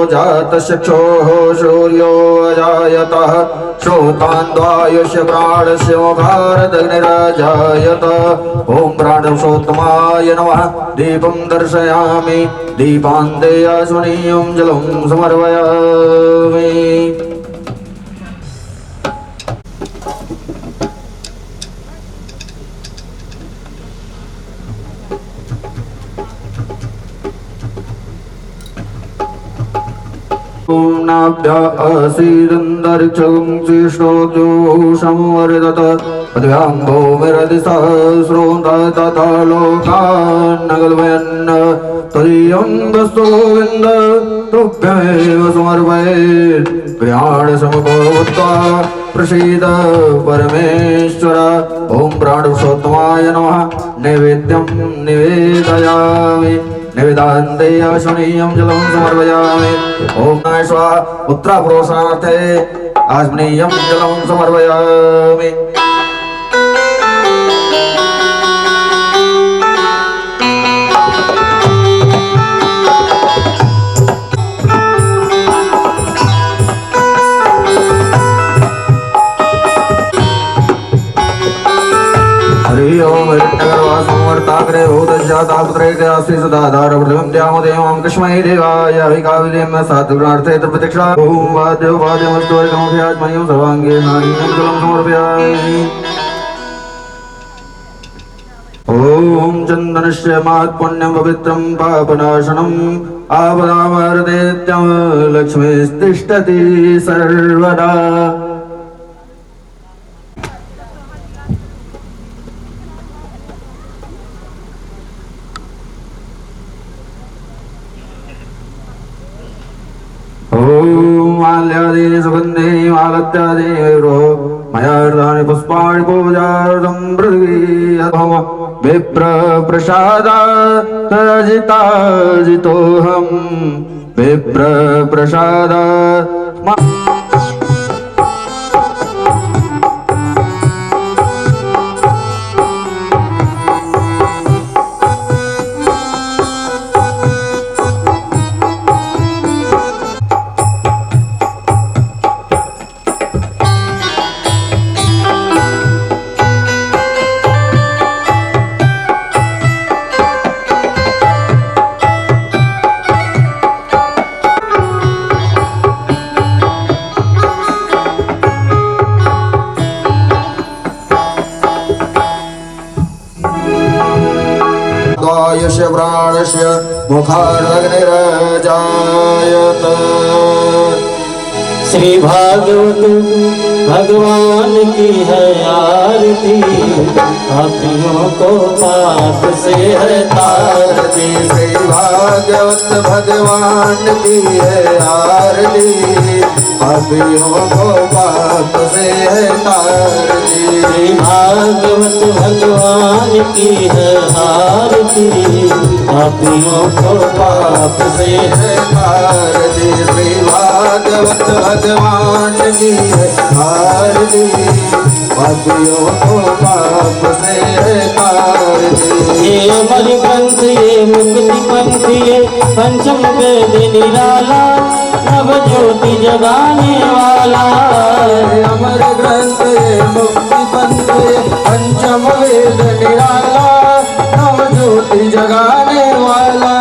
जातचक्षुः सूर्यो अजायतः श्रोतान्द्वायुष्य प्राणस्य मुखारदग्निरजायत ॐ प्राणपुरुषोत्तमाय नमः। दीपं दर्शयामि दीपान्ते आसुनीयं जलं समर्पयामि। नाभ्यासीदन्तरिक्षं शिष्टोद्योषंवर्धत पदव्यां भूमिरधिसहस्रों तथा लोकान् कल्पयन् तदीयं वस्तुविन्द तुभ्यमेव समर्पये। गृहाणसमुपभूत्वा प्रसीद परमेश्वर। ॐ प्राणपुरुषोत्तमाय नमः। नैवेद्यं निवेदयामि निवेदान्ते आसुनीयं जलं समर्पयामि। ॐ स्वाहा। उत्तरपुरुषार्थे आसुनीयं जलं समर्पयामि। हरि ओम हिरण्यगर्भासंवर्ताग्रे भूतजातापुत्रे आस्ति सदाधार प्रथमं ध्यामोदेवं कृष्मै देवाय अभिकाविदेम साधुगुणार्थे प्रतीक्षा। ओम वाद्यो वाद्यमस्तोरिकमभ्याजमयं सर्वाङ्गे नारीयं जलं समर्पयामि। ओम चन्दनस्य महत्पुण्यं पवित्रं पापनाशनम् आपदामहरते लक्ष्मीस्तिष्ठति सर्वदा। ओम माल्यादि सुगन्धे मालत्यादिरो मयार्धानि पुष्पाणि पूजार्थं पृथ्वीयतम विप्र प्रसादात् जिताजितोऽहं विप्र प्रसादात्। आयुष्य प्राणस्य मुखारग्निरजायत। श्री भागवत भगवान की है आरती, पापियों को पाप से है तारती। श्री भागवत भगवान की है आरती, पापियों को पाप से है तारती। श्री भागवत भगवान की है आरती, पापियों को पाप से है तारती। श्री भागवत भगवान की है आरती, पापियों को पाप से है तारती। ये अमर ग्रंथ ये मुक्ति पंथ ये पंचम वेद निराला, नव ज्योति जगाने वाला। अमर ग्रंथ ये मुक्ति पंथ ये पंचम वेद निराला, नव ज्योति जगाने वाला।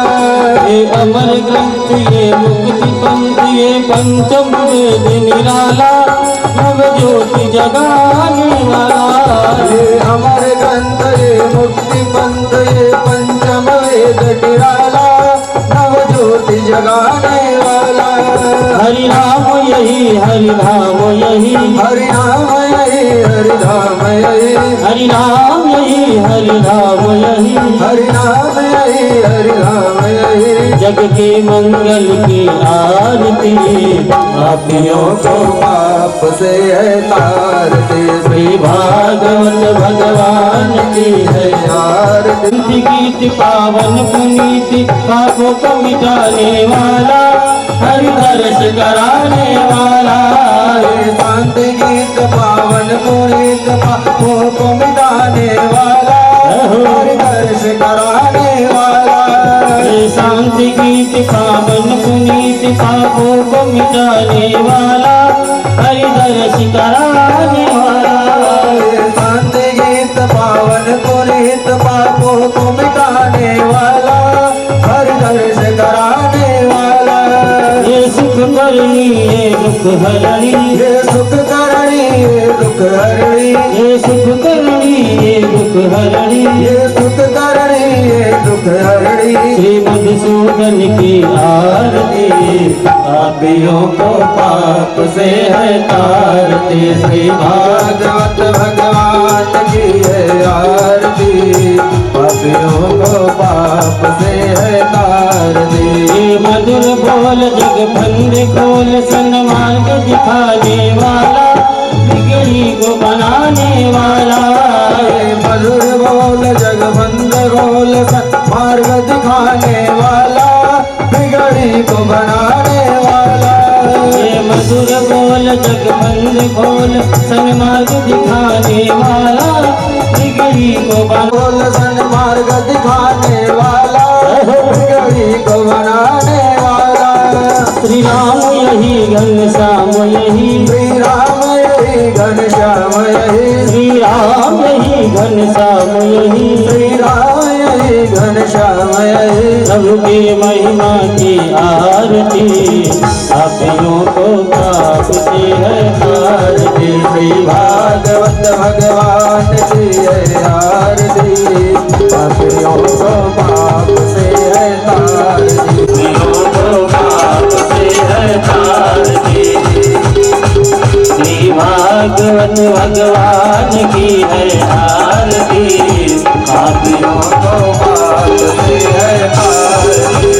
ये अमर ग्रंथ ये मुक्ति पंथ ये पंचम वेद निराला, नव ज्योति जगाने वाला। ये अमर ग्रंथ ये मुक्ति पंथ ये पंचम वेद निराला, नव ज्योति जगाने वाला। हरि नाम यही हरि नाम यही हरि नाम यही हरि धाम यही हरि नाम यही हरि नाम यही हरि नाम यही हरि धाम यही। जग के मंगल की आरती, पापियों को पाप से है तारती। श्री भागवत भगवान की है आरती। गीत पावन पुनीत पापों को मिटाने वाला, हरि दर्श कराने वाला। शांति गीत पावन पुनीत पापों को मिटाने वाला, हरि दर्श कराने वाला। शांति गीत पावन पुनीत पाप पापों को मिटाने वाला, हरि दर्श कराने वाला। शांति गीत पावन पुनीत पापों को मिटाने वाला, हर दर्श कराने वाला। ये सुख करनी ये दुख हरणी, ये सुख करणी ये दुख हरणी, ये सुख करनी ये दुख हरणी, ये सुख करणी ये दुख हरणी। श्री मधुसूदन की आरती, पापियों को पाप से है तारती। श्री भागवत भगवान की है आरती, पापियों को पाप से है तारती। ये मधुर बोल जग बंद खोल, सन्मार्ग दिखाने वाला, बिगड़ी को बनाने वाला। ये मधुर बोल जग बंद खोल, सन्मार्ग दिखाने वाला, बिगड़ी को बनाने वाला। ये मधुर बोल जग बंद खोल, सन्मार्ग दिखाने वाला, बिगड़ी को बोल सन्मार्ग दिखाने वाला, बिगड़ी को बनाने वाला। श्री राम यही घनश्याम यही, श्री राम यही घनश्याम यही, श्री राम यही घनश्याम यही, श्री राम यही घनश्याम यही। प्रभु की महिमा की आरती, पापियों को पाप से है तारती। श्री भागवत भगवान की है आरती, पापियों को पाप से है तारती। पापियों को पाप से है तारती। श्री भागवत भगवान की है आरती, पापियों को पाप से है तारती।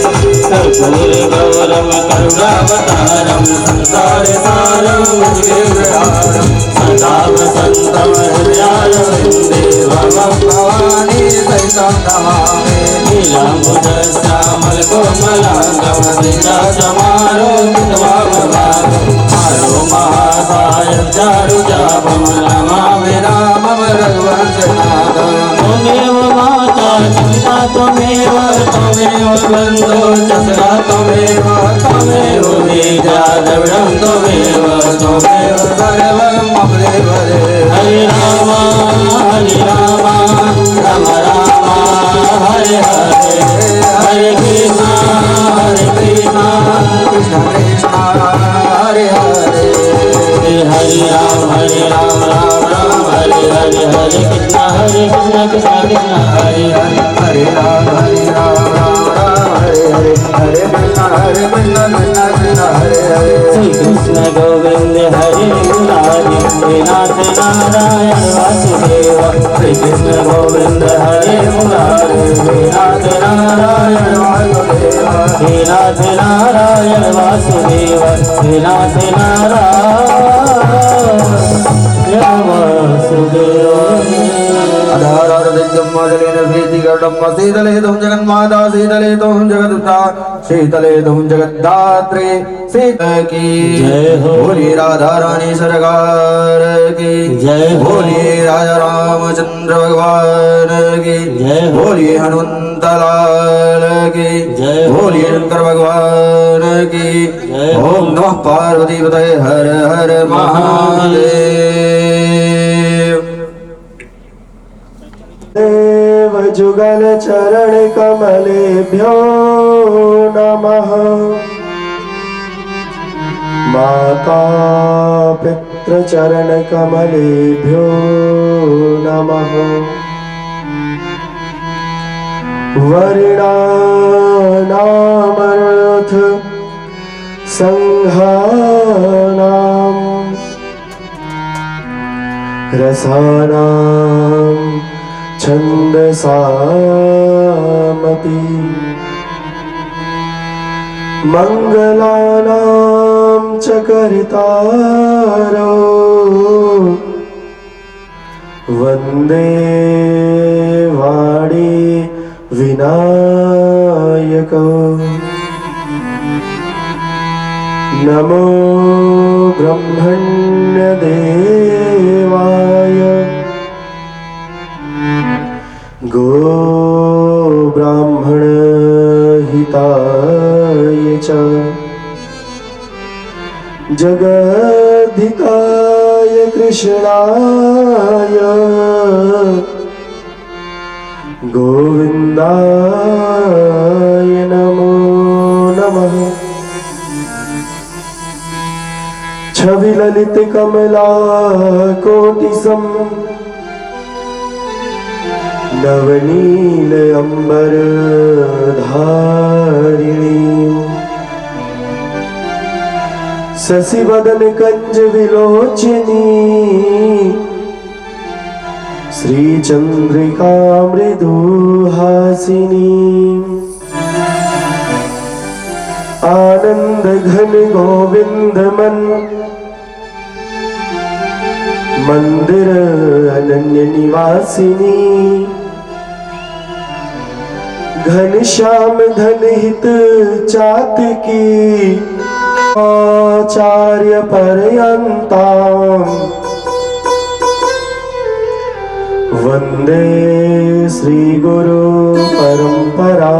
कर्पूर गौरम करुणावतारम, संसार सारम भुजगेन्द्रहारम, सदा वसंतम हृदयारविन्दे भवं भवानी सहितं नमामि। नीलाम्बुदश्यामलकोमलाङ्गं श्रीरासमारोपितवामभागं, मारो महाकायं चारुचापं नमामि रामं रघुवंशनाथं। त्वमेव माता पिता त्वमेव, त्वमेव बन्धो च सखा त्वमेव, त्वमेव वेदा द्रविणं त्वमेव, त्वमेव सर्वं मम देव देव। हरे राम राम राम हरे हरे, हरे कृष्णा कृष्ण कृष्ण हरे हरे। हरे राम राम राम हरे हरे, हरे कृष्णा कृष्ण कृष्ण हरे हरे। हरे राम राम राम हरे हरे, हरे कृष्ण कृष्ण कृष्ण हरे हरे। श्री कृष्ण गोविंद हरे मुरारी, हे नाथ नारायण वासुदेव। श्री कृष्ण गोविंद हरे मुरारी, हे नाथ नारायण वासुदेव, हे नाथ नारायण वासुदेव, हे नाथ नारायण वासुदेव। शीतले तुम जगन्माता, शीतले तुम जगदुता, शीतले तुम जगद्धात्री। सीता की जय हो। बोलिए राधा रानी सरकार की जय हो। बोलिए राजा रामचंद्र भगवान की जय हो। बोलिए हनुमंत लाल की जय हो। बोलिए शंकर भगवान की जय हो। ओम नमः पार्वती पतये हर हर महादेव। देव जुगल चरण कमलेभ्यो नमः। माता पितृ चरण कमलेभ्यो नमः। वर्णानामर्थ संघानां रसानां छन्दसामपि मंगलानां च कर्तारो वन्दे वाणी विनायको। नमो ब्रह्मण्यदेवाय गो ब्राह्मण हिताय च जगद्धिताय कृष्णाय गोविन्दाय नमो नमः। छवि ललित कमला कोटिसम नवनील अंबर धारिणी शशि वदन कंज विलोचनी श्री चंद्रिका मृदुहासिनी आनंद घन गोविंद मन मंदिर अनन्य निवासिनी घन श्याम धन हित चातकी आचार्य पर्यंताम वंदे श्री गुरु परंपरा।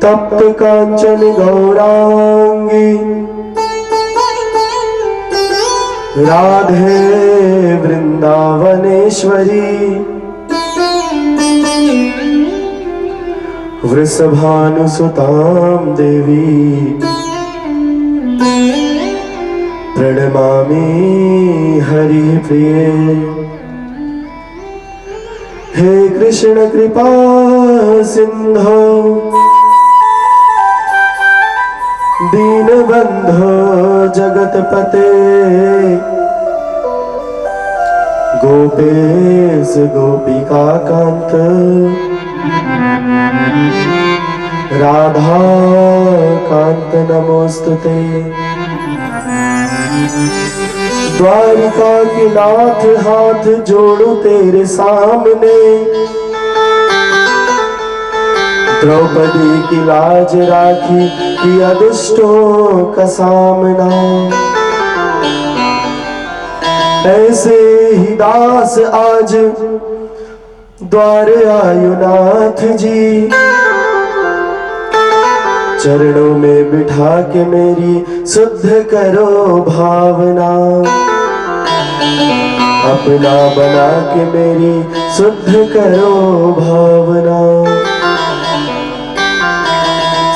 तप्त कांचन गौरांगी राधे वृंदावनेश्वरी वृषभानुसुतां देवी प्रणमामि हरिप्रिये। हे कृष्ण कृपा सिंधो दीनबंधो जगतपते गोपेश गोपिका कांत राधा कांत नमोस्तुते। द्वारिका के नाथ हाथ जोड़ू तेरे सामने द्रौपदी की लाज राखी किया दुष्टों का सामना। ऐसे ही दास आज द्वार आयुनाथ जी चरणों में बिठा के मेरी शुद्ध करो भावना। अपना बना के मेरी शुद्ध करो भावना।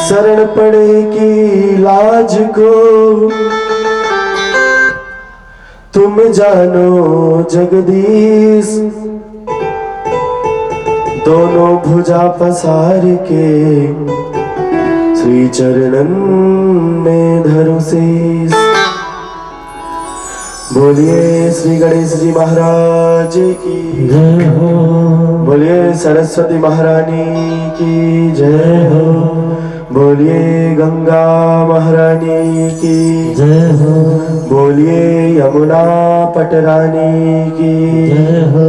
शरण पड़े की लाज को तुम जानो जगदीश। दोनों भुजा पसार के श्री चरणन में धरो शीश। बोलिए श्री गणेश जी महाराज की जय हो। बोलिए सरस्वती महारानी की जय हो। बोलिए गंगा महारानी की जय हो। बोलिए यमुना पटरानी की जय हो।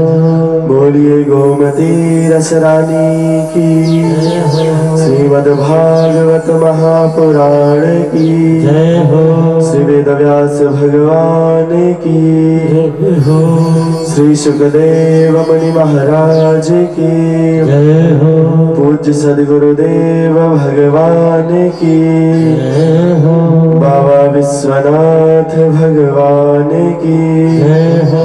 बोलिए गोमती रसरानी की जय हो। श्रीमद्भागवत महापुराण की जय हो। श्री वेदव्यास भगवान की जय हो। श्री सुखदेव मुनि महाराज की जय हो। पूज्य सद्गुरुदेव भगवान की जय हो। बाबा विश्वनाथ भगवान की जय हो।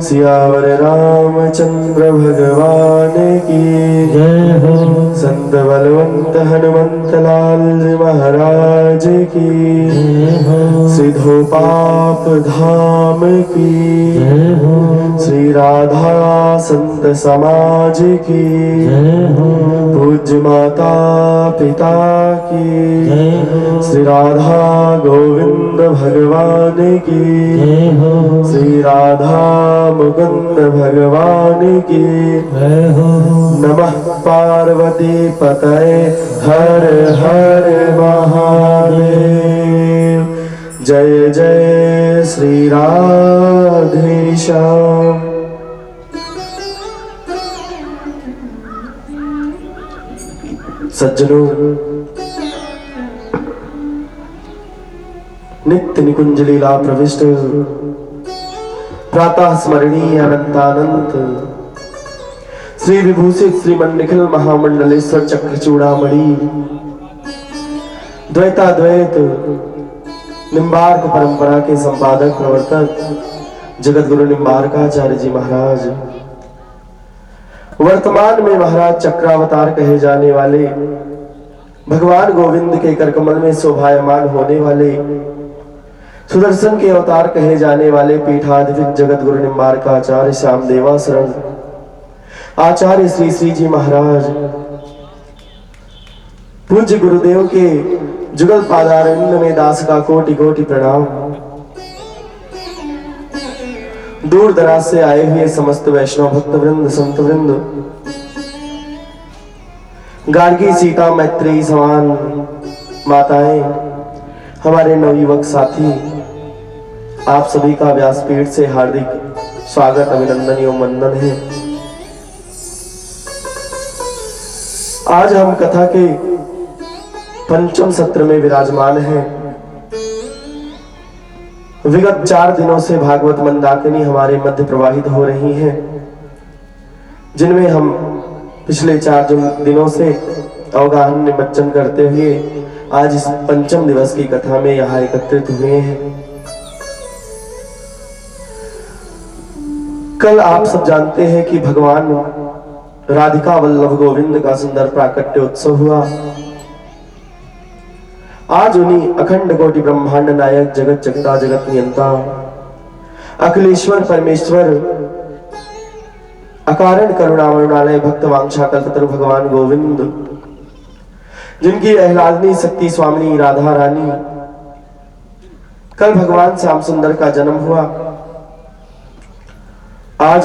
सियावर रामचंद्र भगवान की जय हो। संत बलवंत हनुमंत लाल महाराज की जय हो। सिद्धो पाप धाम की जय हो। श्री राधा संत समाज की जय हो। पूज्य माता पिता की जय हो। श्री राधा गोविंद भगवान की जय हो। श्री राधा मुकुंद भगवान की जय हो। नमः पार्वती पतये हर हर महादेव। जय जय श्री राधे श्याम। सज्जनों, नित्य निकुंज लीला प्रविष्ट प्रातः स्मरणीय अनंतानंत श्री विभूषित श्रीमन निखिल महामंडलेश्वर चक्र चूड़ामणि द्वैताद्वैत निम्बार्क परंपरा के संपादक प्रवर्तक जगत गुरु निम्बार्काचार्य जी महाराज, वर्तमान में महाराज चक्रावतार कहे जाने वाले, भगवान गोविंद के करकमल में शोभायमान होने वाले, सुदर्शन के अवतार कहे जाने वाले पीठाधिपति जगत गुरु निम्बार्काचार्य श्याम देवाशरण आचार्य श्री श्री जी महाराज, पूज्य गुरुदेव के जुगल पादारविंद में दास का कोटि कोटि प्रणाम। दूर दराज से आए हुए समस्त वैष्णव भक्त वृंद, संत वृंद, गार्गी सीता मैत्री समान माताएं, हमारे नवयुवक साथी, आप सभी का व्यासपीठ से हार्दिक स्वागत, अभिनंदन एवं वंदन है। आज हम कथा के पंचम सत्र में विराजमान हैं। विगत 4 दिनों से भागवत मंदाकिनी हमारे मध्य प्रवाहित हो रही हैं, जिनमें हम पिछले 4 दिनों से अवगाहन निमज्जन करते हुए आज इस पंचम दिवस की कथा में यहाँ एकत्रित हुए हैं। कल आप सब जानते हैं कि भगवान राधिका वल्लभ गोविंद का सुंदर प्राकट्य उत्सव हुआ। आज उन्हीं अखंड कोटि ब्रह्मांड नायक, जगत जगता जगत नियंता, अखिलेश्वर परमेश्वर, अकारण करुणामृणालय, भक्त वांछा कल्पतरु भगवान गोविंद, जिनकी आह्लादनी शक्ति स्वामिनी राधा रानी, कल भगवान श्याम सुंदर का जन्म हुआ। आज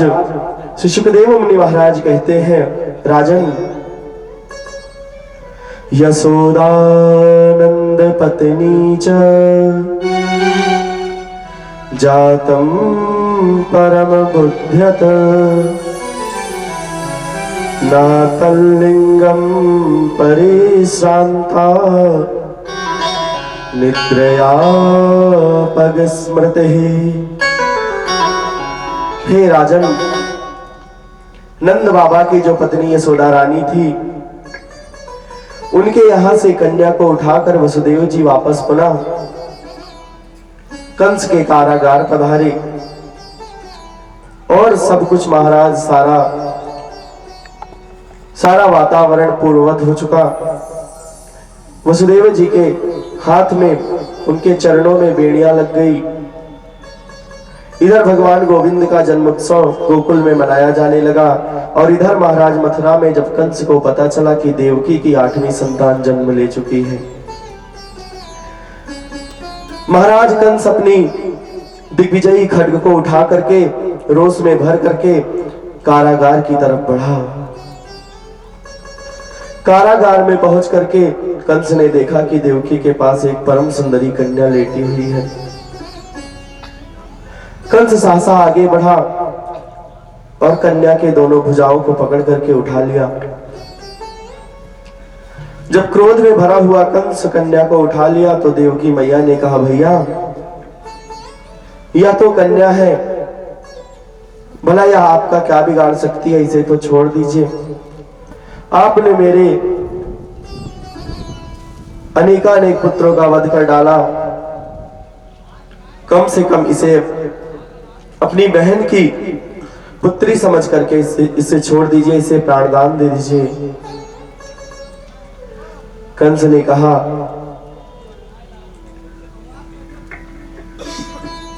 श्री सुखदेव मुनि महाराज कहते हैं, राजन, यशोदानंद पत्नी च जातम परम बुद्ध्यत नातलिंगम परिश्रांता निद्रया पगस्मृति। हे राजन, नंद बाबा की जो पत्नी यशोदा रानी थी, उनके यहां से कन्या को उठाकर वसुदेव जी वापस पुनः कंस के कारागार पधारे और सब कुछ महाराज सारा वातावरण पूर्ववत हो चुका। वसुदेव जी के हाथ में, उनके चरणों में बेड़ियां लग गई। इधर भगवान गोविंद का जन्मोत्सव गोकुल में मनाया जाने लगा और इधर महाराज मथुरा में जब कंस को पता चला कि देवकी की 8वीं संतान जन्म ले चुकी है, महाराज कंस अपनी दिग्विजयी खड्ग को उठा करके रोष में भर करके कारागार की तरफ बढ़ा। कारागार में पहुंच करके कंस ने देखा कि देवकी के पास एक परम सुंदरी कन्या लेटी हुई है। कंस सहसा आगे बढ़ा और कन्या के दोनों भुजाओं को पकड़ करके उठा लिया। जब क्रोध में भरा हुआ कंस कन्या को उठा लिया तो देवकी मैया ने कहा, भैया यह तो कन्या है, भला यह आपका क्या बिगाड़ सकती है, इसे तो छोड़ दीजिए। आपने मेरे अनेकानेक पुत्रों का वध कर डाला, कम से कम इसे अपनी बहन की पुत्री समझ करके इसे छोड़ दीजिए, इसे प्राणदान दे दीजिए। कंस ने कहा,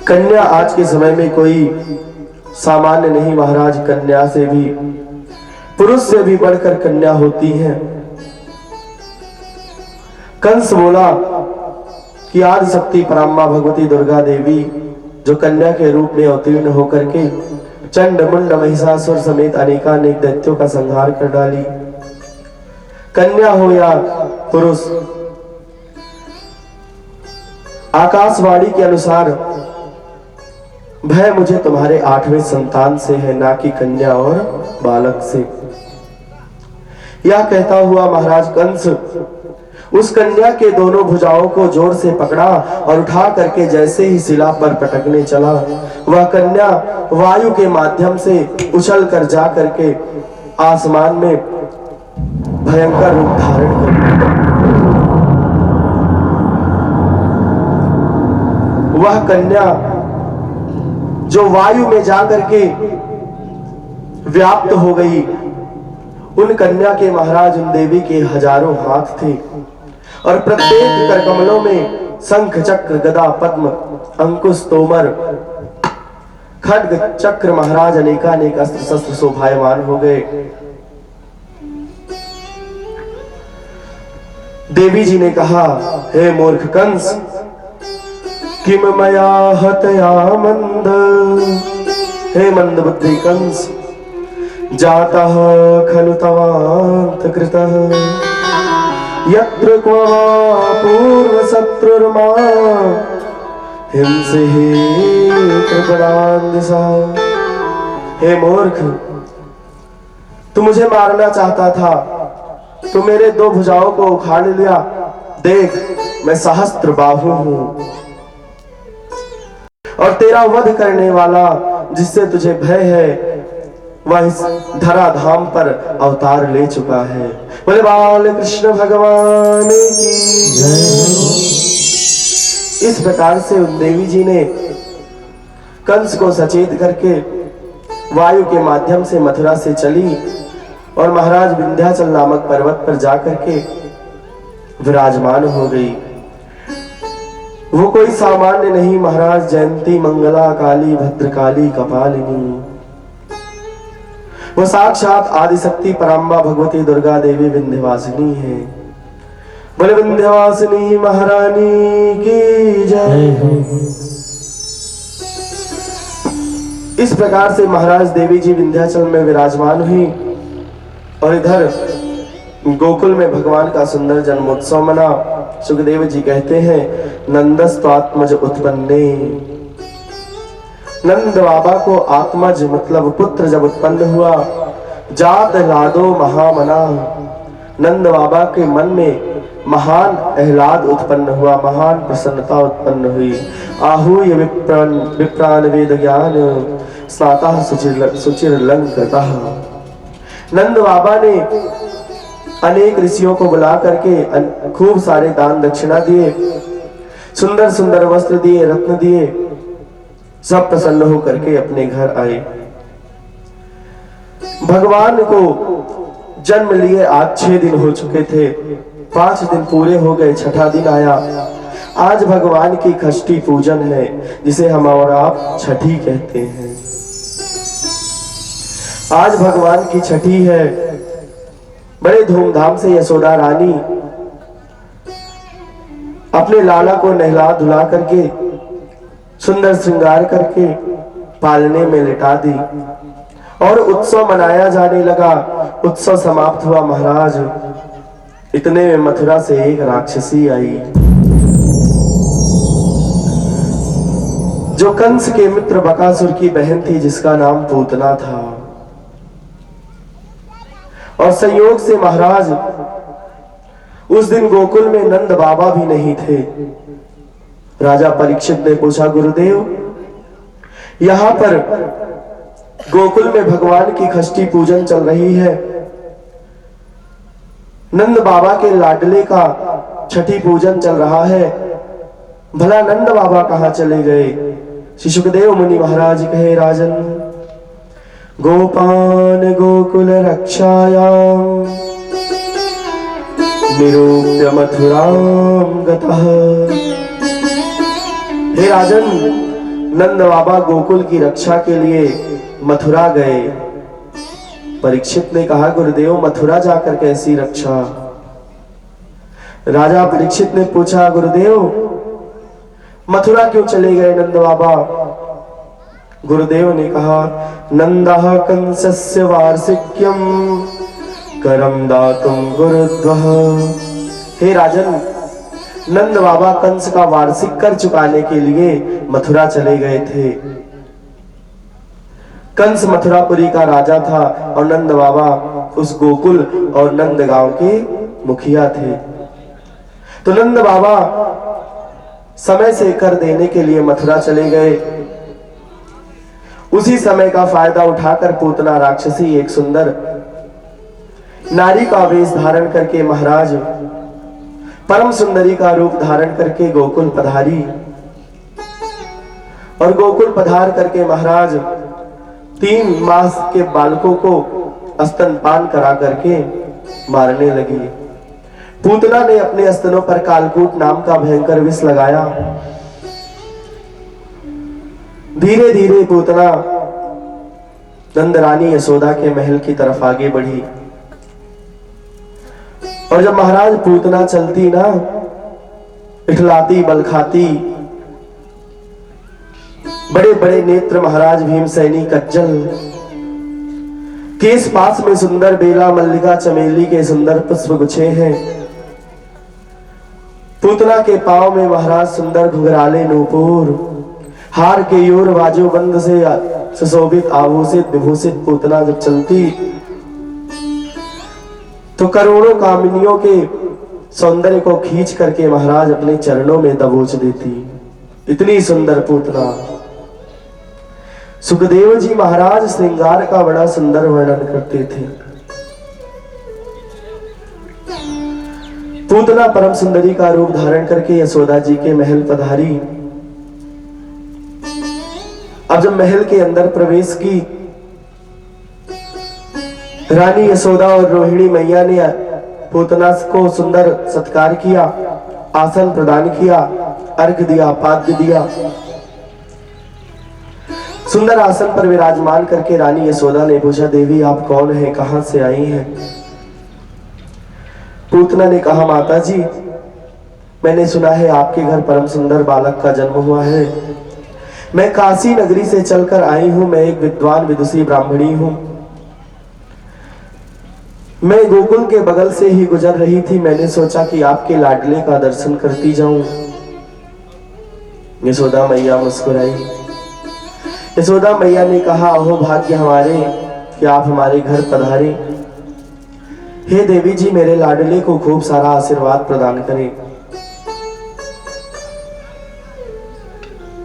कन्या आज के समय में कोई सामान्य नहीं महाराज, कन्या से भी, पुरुष से भी बढ़कर कन्या होती है। कंस बोला कि आदि शक्ति पराम्मा भगवती दुर्गा देवी जो कन्या के रूप में अवतीर्ण होकर के चंड मुंड महिषासुर समेत अनेकानेक दैत्यों का संहार कर डाली। कन्या हो या पुरुष, आकाशवाणी के अनुसार भय मुझे तुम्हारे 8वें संतान से है, ना कि कन्या और बालक से। यह कहता हुआ महाराज कंस उस कन्या के दोनों भुजाओं को जोर से पकड़ा और उठा करके जैसे ही शिला पर पटकने चला, वह कन्या वायु के माध्यम से उछल कर जा करके आसमान में भयंकर रूप धारण कर वह कन्या जो वायु में जाकर के व्याप्त हो गई, उन कन्या के महाराज उन देवी के हजारों हाथ थे और प्रत्येक करकमलों में शंख चक्र गदा पद्म अंकुश तोमर खड्ग चक्र महाराज अनेकानेक अस्त्र शस्त्र शोभायमान हो गए। देवी जी ने कहा, हे मूर्ख कंस, किम मया हतया मंद, हे मंद बुद्धि कंस, जातः खलु तवांत कृतः, यत्र क्व वा पूर्व शत्रुर्मा हिंसे कृपणां दिशा। हे मूर्ख, तू मुझे मारना चाहता था, तू मेरे दो भुजाओं को उखाड़ लिया। देख, मैं सहस्त्र बाहु हूं और तेरा वध करने वाला जिससे तुझे भय है वह इस धराधाम पर अवतार ले चुका है। बोले बाल कृष्ण भगवान की जय। इस प्रकार से उन देवी जी ने कंस को सचेत करके वायु के माध्यम से मथुरा से चली और महाराज विंध्याचल नामक पर्वत पर जाकर के विराजमान हो गई। वो कोई सामान्य नहीं, महाराज जयंती मंगला काली भद्रकाली कपालिनी, वो साक्षात आदिशक्ति पराम्बा भगवती दुर्गा देवी विंध्यवासिनी है। बोले विंध्यवासिनी महारानी की जय। इस प्रकार से महाराज देवी जी विंध्याचल में विराजमान हुई और इधर गोकुल में भगवान का सुंदर जन्मोत्सव मना। सुखदेव जी कहते हैं, नंदस्त्वात्मज उत्पन्ने, नंद बाबा को आत्मज मतलब पुत्र जब उत्पन्न हुआ, जात लादो महामना, नंद बाबा के मन में महान आह्लाद उत्पन्न हुआ, महान प्रसन्नता उत्पन्न हुई। आहूय विप्रान वेद ज्ञान स्नातः सुचिर लंकृतः। नंद बाबा ने अनेक ऋषियों को बुला करके खूब सारे दान दक्षिणा दिए, सुंदर सुंदर वस्त्र दिए, रत्न दिए। सब प्रसन्न होकर के अपने घर आए। भगवान को जन्म लिए आज 6 दिन हो चुके थे, 5 दिन पूरे हो गए, छठा दिन आया। आज भगवान की षष्ठी पूजन है, जिसे हम और आप छठी कहते हैं। आज भगवान की छठी है। बड़े धूमधाम से यशोदा रानी अपने लाला को नहला धुला करके सुंदर श्रृंगार करके पालने में लिटा दी और उत्सव मनाया जाने लगा। उत्सव समाप्त हुआ महाराज, इतने में मथुरा से एक राक्षसी आई जो कंस के मित्र बकासुर की बहन थी, जिसका नाम पूतना था। और संयोग से महाराज उस दिन गोकुल में नंद बाबा भी नहीं थे। राजा परीक्षित ने पूछा, गुरुदेव, यहां पर गोकुल में भगवान की षष्ठी पूजन चल रही है, नंद बाबा के लाडले का छठी पूजन चल रहा है, भला नंद बाबा कहां चले गए? श्री सुखदेव मुनि महाराज कहे, राजन, गोपान गोकुल रक्षायाम निरूप्य मथुराम गतः। हे राजन, नंद बाबा गोकुल की रक्षा के लिए मथुरा गए। परीक्षित ने कहा, गुरुदेव, मथुरा जाकर कैसी रक्षा? राजा परीक्षित ने पूछा, गुरुदेव, मथुरा क्यों चले गए नंद बाबा? गुरुदेव ने कहा, नंदः कंसस्य वार्षिक्यम करम दातुम गुरुद्वः। हे राजन, नंद बाबा कंस का वार्षिक कर चुकाने के लिए मथुरा चले गए थे। कंस मथुरापुरी का राजा था और नंद बाबा उस गोकुल और नंद गांव के मुखिया थे। तो नंद बाबा समय से कर देने के लिए मथुरा चले गए। उसी समय का फायदा उठाकर पूतना राक्षसी एक सुंदर नारी का वेश धारण करके महाराज परम सुंदरी का रूप धारण करके गोकुल पधारी। और गोकुल पधार करके महाराज 3 मास के बालकों को स्तनपान करा करके मारने लगी। पूतना ने अपने स्तनों पर कालकूट नाम का भयंकर विष लगाया। धीरे धीरे पूतना नंद रानी यशोदा के महल की तरफ आगे बढ़ी। और जब महाराज पूतना चलती ना, इठलाती बलखाती, बड़े बड़े नेत्र महाराज भीमसेनी कज्जल, केस पास में सुंदर बेला मल्लिका चमेली के सुंदर पुष्प गुच्छे हैं। पूतना के पांव में महाराज सुंदर घुघराले नूपुर, हार के यूर बाजू बंद से सुशोभित आभूषित विभूषित पूतना जब चलती तो करोड़ों कामिनियों के सौंदर्य को खींच करके महाराज अपने चरणों में दबोच देती। इतनी सुंदर पूतना। सुखदेव जी महाराज श्रृंगार का बड़ा सुंदर वर्णन करते थे। पूतना परम सुंदरी का रूप धारण करके यशोदा जी के महल पधारी। अब जब महल के अंदर प्रवेश की, रानी यशोदा और रोहिणी मैया ने पूतना को सुंदर सत्कार किया, आसन प्रदान किया, अर्घ दिया, पाद्य दिया। सुंदर आसन पर विराजमान करके रानी यशोदा ने पूछा, देवी आप कौन हैं, कहां से आई हैं? पूतना ने कहा, माता जी मैंने सुना है आपके घर परम सुंदर बालक का जन्म हुआ है। मैं काशी नगरी से चलकर आई हूं। मैं एक विद्वान विदुषी ब्राह्मणी हूं। मैं गोकुल के बगल से ही गुजर रही थी। मैंने सोचा कि आपके लाडले का दर्शन करती जाऊं। यशोदा मैया मुस्कुराई। यशोदा मैया ने कहा, अहो भाग्य हमारे कि आप हमारे घर पधारे। हे देवी जी मेरे लाडले को खूब सारा आशीर्वाद प्रदान करें।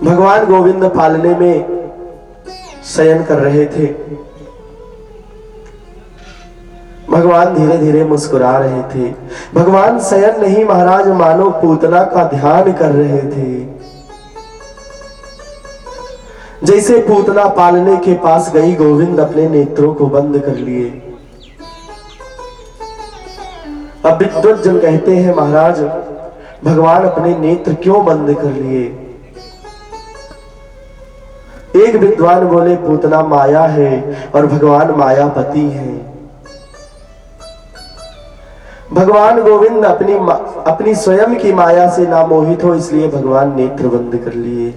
भगवान गोविंद पालने में शयन कर रहे थे। भगवान धीरे धीरे मुस्कुरा रहे थे। भगवान शयन नहीं महाराज, मानो पूतना का ध्यान कर रहे थे। जैसे पूतना पालने के पास गई, गोविंद अपने नेत्रों को बंद कर लिए। अब विद्वत जन कहते हैं, महाराज भगवान अपने नेत्र क्यों बंद कर लिए? एक विद्वान बोले, पूतना माया है और भगवान मायापति हैं। भगवान गोविंद अपनी स्वयं की माया से ना मोहित हो, इसलिए भगवान नेत्र बंद कर लिए।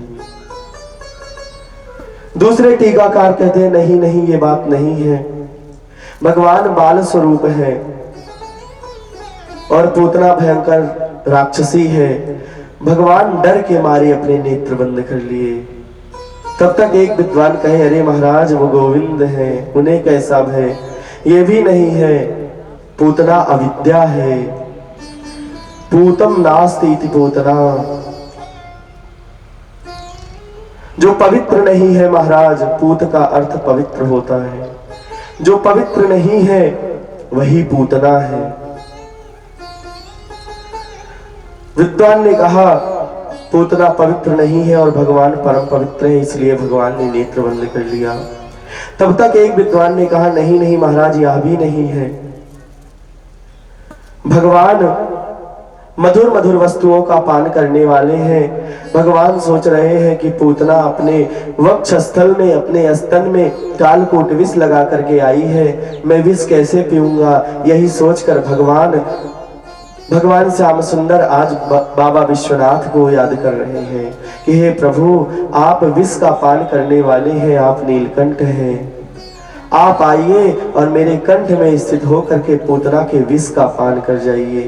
दूसरे टीकाकार कहते हैं, नहीं नहीं ये बात नहीं है। भगवान बाल स्वरूप है और पूतना भयंकर राक्षसी है। भगवान डर के मारे अपने नेत्र बंद कर लिए। तब तक एक विद्वान कहे, अरे महाराज वो गोविंद हैं, उन्हें कैसा भय? ये भी नहीं है, पूतना अविद्या है। पूतम नास्ति इति पूतना, जो पवित्र नहीं है महाराज। पूत का अर्थ पवित्र होता है। जो पवित्र नहीं है वही पूतना है। विद्वान ने कहा, पूतना पवित्र नहीं है और भगवान परम पवित्र है, इसलिए भगवान ने नेत्र बंद कर लिया। तब तक एक विद्वान ने कहा, नहीं नहीं महाराज यह भी नहीं है। भगवान मधुर मधुर वस्तुओं का पान करने वाले हैं। भगवान सोच रहे हैं कि पूतना अपने वक्षस्थल में, अपने स्तन में कालकूट विष लगा करके आई है, मैं विष कैसे पीऊंगा? यही सोचकर भगवान श्याम सुंदर आज बाबा विश्वनाथ को याद कर रहे हैं कि हे प्रभु आप विष का पान करने वाले हैं, आप नीलकंठ हैं। आप आइए और मेरे कंठ में स्थित होकर के पूतना के विष का पान कर जाइए।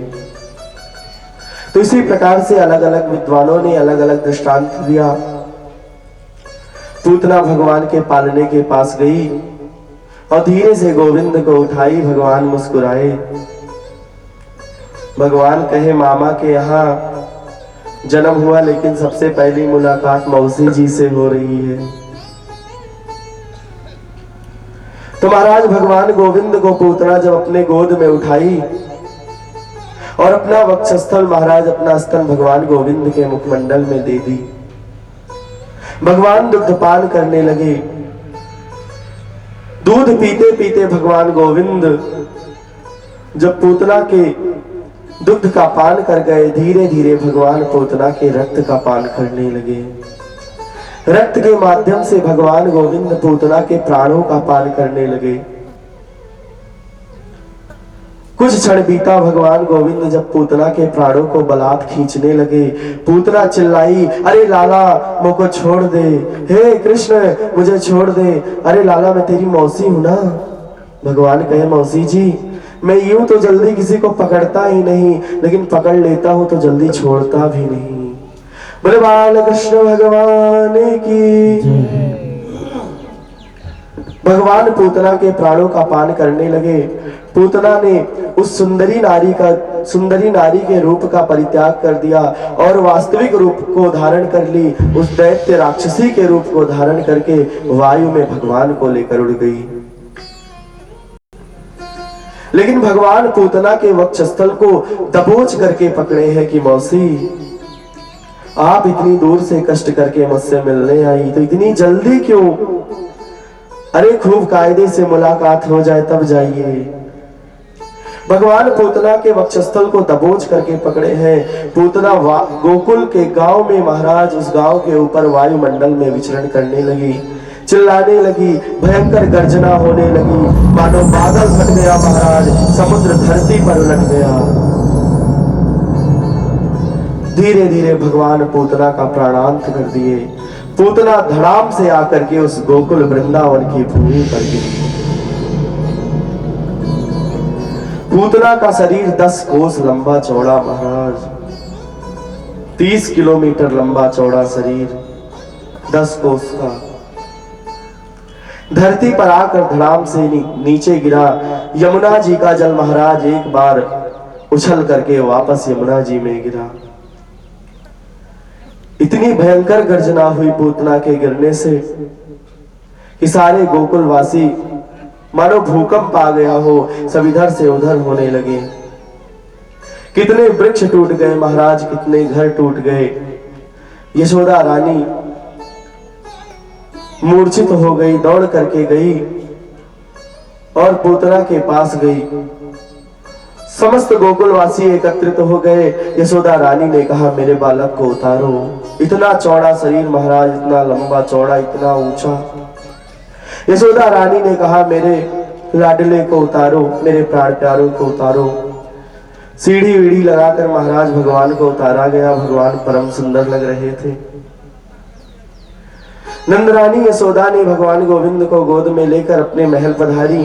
तो इसी प्रकार से अलग अलग विद्वानों ने अलग अलग दृष्टांत दिया। पूतना भगवान के पालने के पास गई और धीरे से गोविंद को उठाई। भगवान मुस्कुराए। भगवान कहे, मामा के यहाँ जन्म हुआ लेकिन सबसे पहली मुलाकात मौसी जी से हो रही है। तो महाराज भगवान गोविंद को पूतना जब अपने गोद में उठाई और अपना वक्षस्थल महाराज, अपना स्तन भगवान गोविंद के मुखमंडल में दे दी। भगवान दुग्धपान करने लगे। दूध पीते पीते भगवान गोविंद जब पूतना के दुग्ध का पान कर गए, धीरे धीरे भगवान पूतना के रक्त का पान करने लगे। रक्त के माध्यम से भगवान गोविंद पूतना के प्राणों का पान करने लगे। कुछ क्षण बीता, भगवान गोविंद जब पूतना के प्राणों को बलात् खींचने लगे, पूतना चिल्लाई, अरे लाला मुझको छोड़ दे, हे कृष्ण मुझे छोड़ दे, अरे लाला मैं तेरी मौसी हूं ना। भगवान कहे, मौसी जी मैं यूं तो जल्दी किसी को पकड़ता ही नहीं, लेकिन पकड़ लेता हूं तो जल्दी छोड़ता भी नहीं। बोले बाल कृष्ण भगवान की। भगवान पूतना के प्राणों का पान करने लगे। पूतना ने उस सुंदरी नारी के रूप का परित्याग कर दिया और वास्तविक रूप को धारण कर ली। उस दैत्य राक्षसी के रूप को धारण करके वायु में भगवान को लेकर उड़ गई। लेकिन भगवान पूतना के वक्षस्थल को दबोच करके पकड़े हैं कि मौसी आप इतनी दूर से कष्ट करके मुझसे मिलने आई, तो इतनी जल्दी क्यों? अरे खूब कायदे से मुलाकात हो जाए तब जाइए। भगवान पूतना के वक्षस्थल को दबोच करके पकड़े हैं। पूतना गोकुल के गांव में महाराज, उस गांव के ऊपर वायुमंडल में विचरण करने लगी, चिल्लाने लगी, भयंकर गर्जना होने लगी, मानो बादल फट गया महाराज, समुद्र धरती पर उलट गया। धीरे धीरे भगवान पूतना का प्राणांत कर दिए। पूतना धड़ाम से आकर के उस गोकुल वृंदावन की भूमि पर गिरी। पूतना का शरीर 10 कोस लंबा चौड़ा महाराज, 30 किलोमीटर लंबा चौड़ा शरीर, 10 कोस का। धरती पर आकर धड़ाम से नीचे गिरा। यमुना जी का जल महाराज एक बार उछल करके वापस यमुना जी में गिरा। इतनी भयंकर गर्जना हुई पूतना के गिरने से कि सारे गोकुलवासी मानो भूकंप आ गया हो, सब इधर से उधर होने लगे। कितने वृक्ष टूट गए महाराज, कितने घर टूट गए। यशोदा रानी मूर्छित हो गई, दौड़ करके गई और पूतना के पास गई। समस्त गोकुलवासी एकत्रित हो गए। यशोदा रानी ने कहा, मेरे बालक को उतारो। इतना चौड़ा शरीर महाराज, इतना लंबा चौड़ा, इतना ऊंचा। यशोदा रानी ने कहा, मेरे लाडले को उतारो, मेरे प्राण प्यारों को उतारो। सीढ़ी वीढ़ी लगाकर महाराज भगवान को उतारा गया। भगवान परम सुंदर लग रहे थे। नंदरानी यशोदा ने भगवान गोविंद को गोद में लेकर अपने महल पधारी।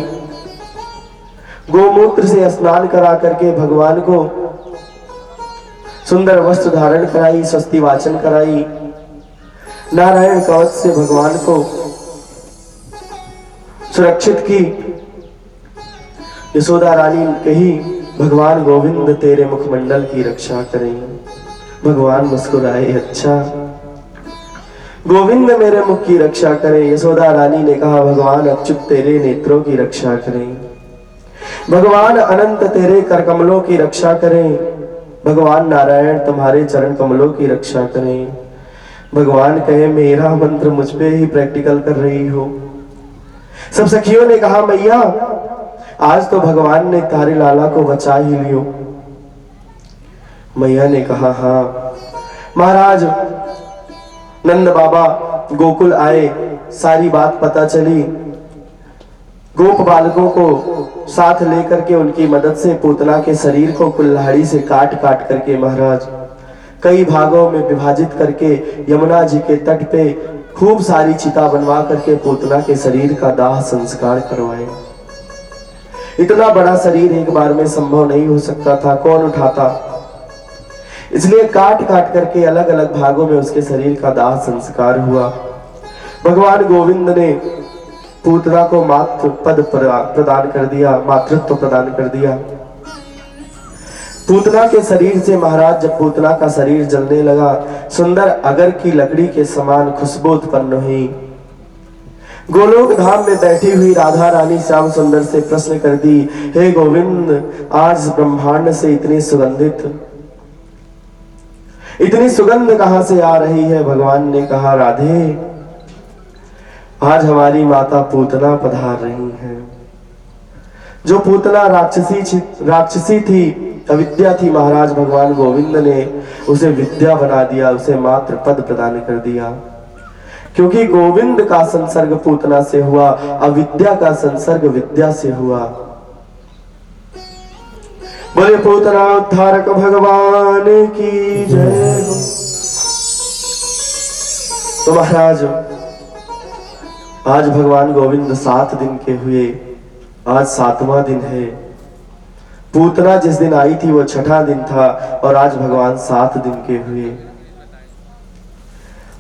गोमूत्र से स्नान करा करके भगवान को सुंदर वस्त्र धारण कराई, स्वस्ति वाचन कराई। नारायण कवच से भगवान को सुरक्षित की। यशोदा रानी कही, भगवान गोविंद तेरे मुखमंडल की रक्षा करें। भगवान मुस्कुराए, अच्छा गोविंद मेरे मुख की रक्षा करें। यशोदा रानी ने कहा, भगवान अच्युत तेरे नेत्रों की रक्षा करें। भगवान अनंत तेरे कर कमलों की रक्षा करें। भगवान नारायण तुम्हारे चरण कमलों की रक्षा करें। भगवान कहे, मेरा मंत्र मुझ पे ही प्रैक्टिकल कर रही हो। सब सखियों ने कहा, मैया आज तो भगवान ने तारे लाला को बचा ही लियो। मैया ने कहा, हाँ। महाराज नंद बाबा गोकुल आए, सारी बात पता चली। गोप बालकों को साथ लेकर के उनकी मदद से पूतना के शरीर को कुल्हाड़ी से काट काट करके महाराज कई भागों में विभाजित करके यमुना जी के तट पे खूब सारी चिता बनवा करके पूतना के शरीर का दाह संस्कार करवाए। इतना बड़ा शरीर एक बार में संभव नहीं हो सकता था, कौन उठाता, इसलिए काट काट करके अलग अलग भागों में उसके शरीर का दाह संस्कार हुआ। भगवान गोविंद ने पूतना को मातृ पद प्रदान कर दिया, मातृत्व प्रदान कर दिया। पूतना के शरीर से महाराज जब पूतना का शरीर जलने लगा, सुंदर अगर की लकड़ी के समान खुशबू उत्पन्न हुई। गोलोक धाम में बैठी हुई राधा रानी श्याम सुंदर से प्रश्न कर दी, हे गोविंद आज ब्रह्मांड से इतनी सुगंध कहां से आ रही है? भगवान ने कहा, राधे आज हमारी माता पूतना पधार रही हैं। जो पूतना राक्षसी थी, अविद्या थी, महाराज भगवान गोविंद ने उसे विद्या बना दिया, उसे मात्र पद प्रदान कर दिया। क्योंकि गोविंद का संसर्ग पूतना से हुआ, अविद्या का संसर्ग विद्या से हुआ। बोले पूतना उद्धारक भगवान की जय हो। तो महाराज आज भगवान गोविंद 7 दिन के हुए, आज 7वां दिन है। पूतना जिस दिन आई थी वो 6ठा दिन था और आज भगवान 7 दिन के हुए।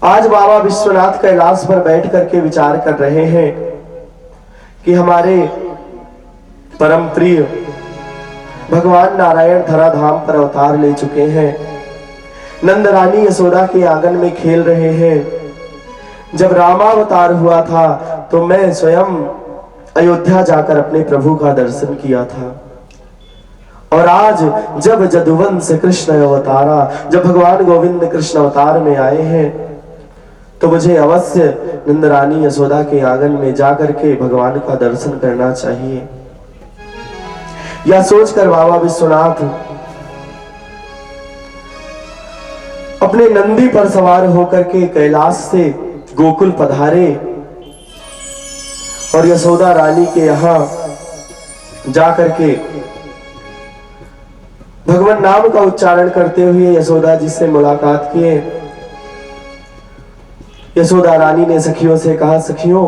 आज बाबा विश्वनाथ कैलाश पर बैठ करके विचार कर रहे हैं कि हमारे परम प्रिय भगवान नारायण धराधाम पर अवतार ले चुके हैं। नंद रानी यशोदा के आंगन में खेल रहे हैं। जब रामावतार हुआ था तो मैं स्वयं अयोध्या जाकर अपने प्रभु का दर्शन किया था। और आज जब जदुवंश कृष्ण अवतारा, जब भगवान गोविंद कृष्ण अवतार में आए हैं, तो मुझे अवश्य नंद रानी यशोदा के आंगन में जाकर के भगवान का दर्शन करना चाहिए। यह सोचकर बाबा विश्वनाथ अपने नंदी पर सवार होकर के कैलाश से गोकुल पधारे और यशोदा रानी के यहां जाकर के भगवान नाम का उच्चारण करते हुए यशोदा जी से मुलाकात किए। यशोदा रानी ने सखियों से कहा, सखियों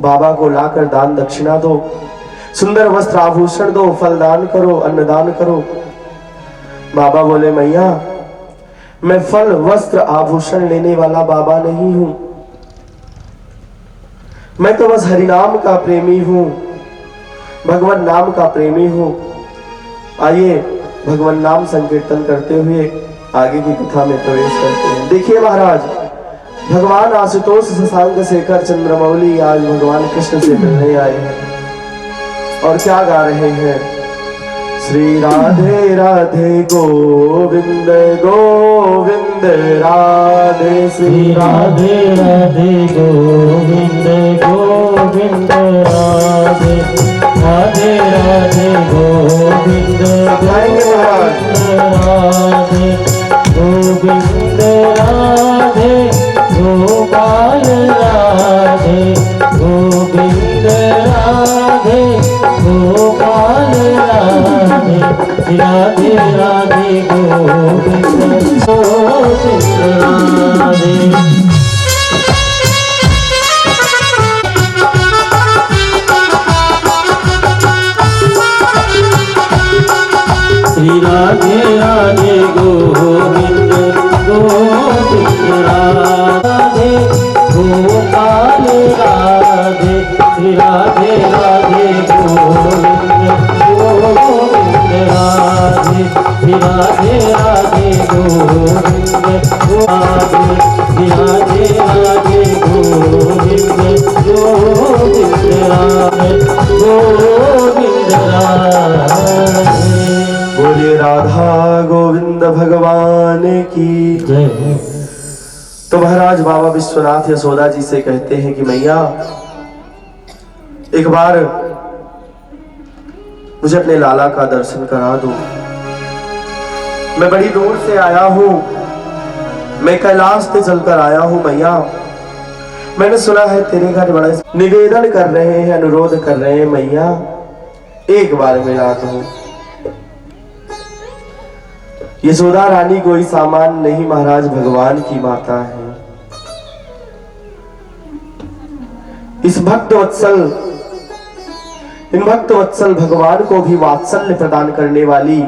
बाबा को लाकर दान दक्षिणा दो, सुंदर वस्त्र आभूषण दो, फल दान करो, अन्नदान करो। बाबा बोले, मैया मैं फल वस्त्र आभूषण लेने वाला बाबा नहीं हूं, मैं तो बस हरिनाम का प्रेमी हूं, भगवान नाम का प्रेमी हूं। आइए भगवान नाम संकीर्तन करते हुए आगे की कथा में प्रवेश करते हैं। देखिए महाराज, भगवान आशुतोष शशांक शेखर चंद्रमौली आज भगवान कृष्ण से मिलने आए हैं और क्या गा रहे हैं? श्री राधे राधे गोविंद गोविंद राधे, श्री राधे राधे गोविंद गोविंद राधे, राधे राधे गोविंद गोविंद राधे, गोविंद राधे गोपाल राधे, गोविंद राधे गोपाल राधे, राधे राधे गोविंद गोविंद राधे। श्री राधे राधे गोविंद गोविंद राधे, गोपाल राधे, श्री राधे राधे गोविंद गोविंद राधे, श्री राधे राधे गोविंद राधे, श्री राधे राधे गोविंद गोविंद राधे, गोविंद राधे। बोलिए राधा गोविंद भगवान की जय। तो महाराज बाबा विश्वनाथ यशोदा जी से कहते हैं कि मैया एक बार मुझे अपने लाला का दर्शन करा दो, मैं बड़ी दूर से आया हूं, मैं कैलाश से चलकर आया हूं मैया। मैंने सुना है तेरे घर बड़ा निवेदन कर रहे हैं, अनुरोध कर रहे हैं मैया, एक बार मिला दो। यशोदा रानी कोई सामान नहीं महाराज, भगवान की माता है। इस भक्त वत्सल, इन भक्त वत्सल भगवान को भी वात्सल्य प्रदान करने वाली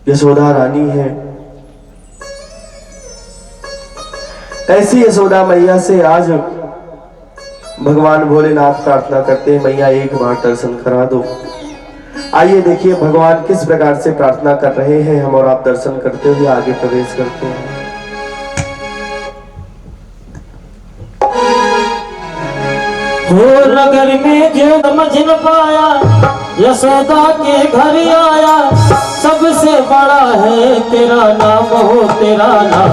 यशोदा रानी है। ऐसी यशोदा मैया से आज भगवान भोलेनाथ प्रार्थना करते हैं, मैया एक बार दर्शन करा दो। आइए देखिए भगवान किस प्रकार से प्रार्थना कर रहे हैं, हम और आप दर्शन करते हुए आगे प्रवेश करते हैं। हो नगर में जो समझ न पाया, यशोदा के घर आया, सबसे बड़ा है तेरा नाम, हो तेरा नाम,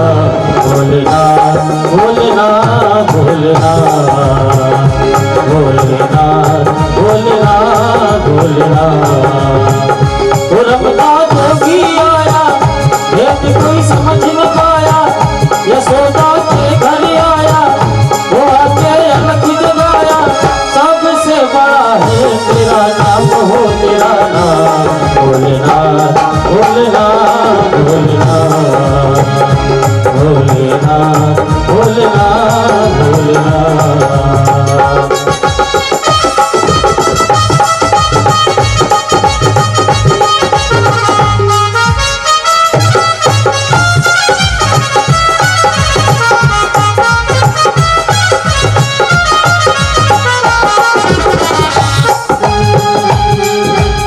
भोलेनाथ भोलेनाथ भोलेनाथ। भोलेनाथ भोलेनाथ भोलेनाथ। वो रमता जोगी आया भेद कोई समझ न पाया, यशोदा के घर आया वो आके अलख जगाया। सबसे बड़ा है तेरा नाम हो तेरा नाम भोलेनाथ भोलेनाथ भोलेनाथ भोलेनाथ भोलेनाथ भोलेनाथ।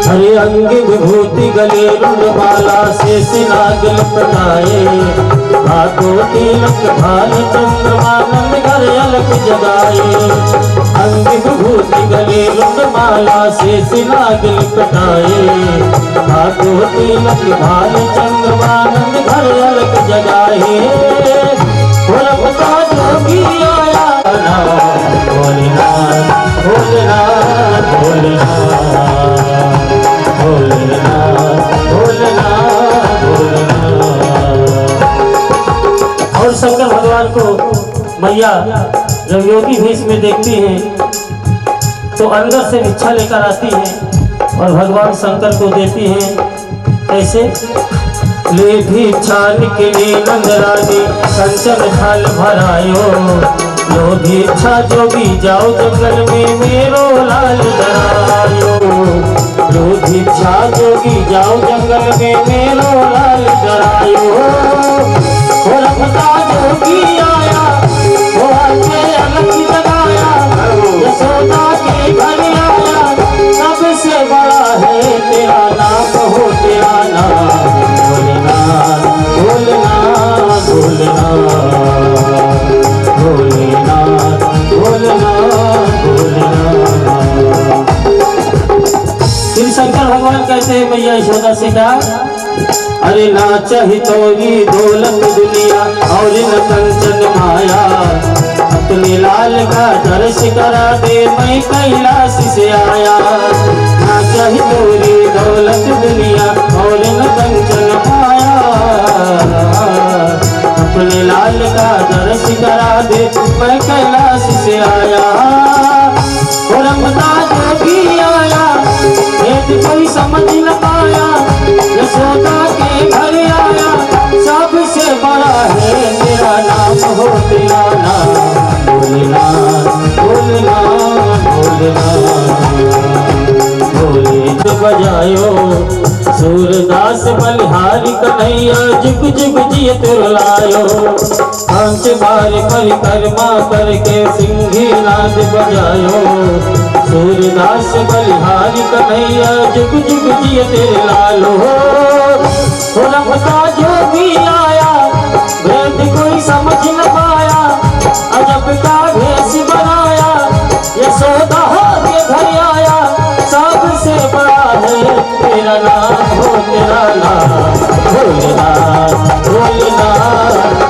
हरे अंग विभूति गले रुंडमाला से सिनागल पटाए, हाथों तिलक भाल चंद्रमानंद घर अलख जगाए। अंग विभूति गले रुंडमाला से सिनागल पटाए, हाथों तिलक भाल चंद्रमानंद घर अलख जगाए। जोगी आया भोलेनाथ भोलेनाथ भोलेनाथ भोलेनाथ भोलेनाथ भोलेनाथ। और शंकर भगवान को मैया जब योगी भेष में देखती हैं तो अंदर से भिक्षा लेकर आती हैं और भगवान शंकर को देती हैं। कैसे? ले भिक्षा निकली नंदरानी कंचन थाल भरायो, लो भिक्षा जोगी जाओ जंगल में मेरो लाल डरायो। लो भिक्षा जोगी जाओ जंगल में मेरो लाल डरायो। वो रमता जोगी आया वो आके अलख जगाया, यशोदा के घर आया। सबसे बड़ा है तेरा नाम हो तेरा नाम भोलेनाथ भोलेनाथ भोलेनाथ भोलेनाथ भोलेनाथ भोलेनाथ। फिर शंकर भगवान कहते हैं मैया यशोदा से क्या? अरे ना चाही तोरी दौलत दुनिया और न कंचन माया, अपने लाल का दर्श करा दे मैं कैलाश से आया। ना चाही तोरी दौलत दुनिया और न कंचन माया, अपने लाल का दर्श करा दे मैं कैलाश से आया। और रमता जोगी आया भेद कोई समझ न पाया, यशोदा के घर आया। सबसे बड़ा है तेरा नाम हो तेरा नाम भोलेनाथ भोलेनाथ भोलेनाथ भोले। बजायो सूरदास बलिहारी कन्हैया जुग जुग जिय तुरलायो। पांच बार परिक्रमा करके सिंही नाद बजायो, सूरदास बलिहारी कन्हैया जुग जुग जिय तुरलालो। रमता जोगी आया भेद कोई समझ न पाया, अजब का भेष बनाया यशोदा के घर आया। सबसे बड़ा है तेरा नाम हो तेरा नाम भोलेनाथ भोलेनाथ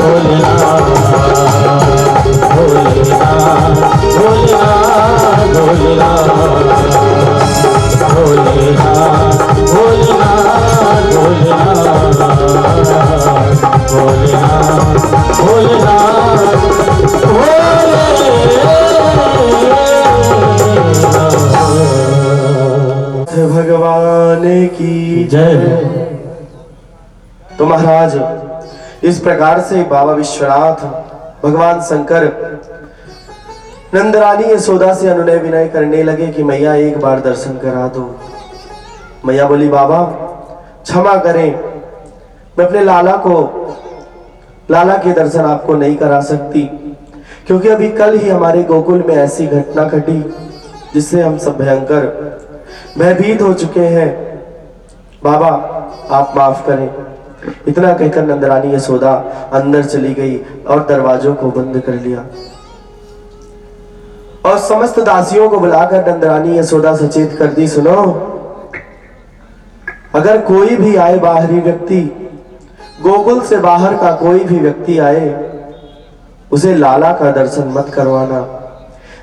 भोलेनाथ भोलेनाथ भोलेनाथ भोलेनाथ भोलेनाथ भोलेनाथ भोलेनाथ भोलेनाथ भगवान की जय। तो महाराज इस प्रकार से बाबा विश्वनाथ भगवान शंकर नंदरानी यशोदा से अनुनय विनय करने लगे कि मैया एक बार दर्शन करा दो। मैया बोली बाबा क्षमा करें, मैं अपने लाला के दर्शन आपको नहीं करा सकती, क्योंकि अभी कल ही हमारे गोकुल में ऐसी घटना घटी जिससे हम सब भयंकर भयभीत हो चुके हैं। बाबा आप माफ करें। इतना कहकर नंदरानी यशोदा अंदर चली गई और दरवाजों को बंद कर लिया और समस्त दासियों को बुलाकर नंदरानी यशोदा सचेत कर दी, सुनो अगर कोई भी आए बाहरी व्यक्ति, गोकुल से बाहर का कोई भी व्यक्ति आए, उसे लाला का दर्शन मत करवाना।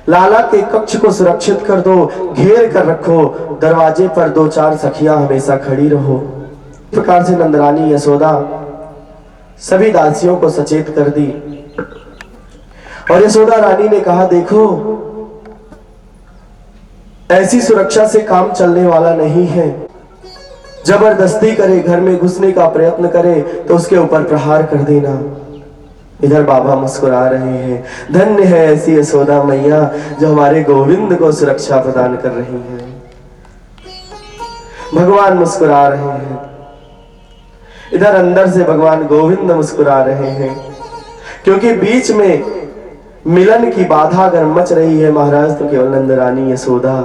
लाला के कक्ष को सुरक्षित कर दो, घेर कर रखो, दरवाजे पर 2-4 सखियां हमेशा खड़ी रहो। इस प्रकार से नंदरानी यशोदा सभी दासियों को सचेत कर दी। और यशोदा रानी ने कहा, देखो ऐसी सुरक्षा से काम चलने वाला नहीं है। जबरदस्ती करे, घर में घुसने का प्रयत्न करे तो उसके ऊपर प्रहार कर देना। इधर बाबा मुस्कुरा रहे हैं, धन्य है ऐसी यशोदा मैया जो हमारे गोविंद को सुरक्षा प्रदान कर रही है। भगवान मुस्कुरा रहे हैं, इधर अंदर से भगवान गोविंद मुस्कुरा रहे हैं, क्योंकि बीच में मिलन की बाधा अगर मच रही है महाराज तो केवल नंदरानी यशोदा।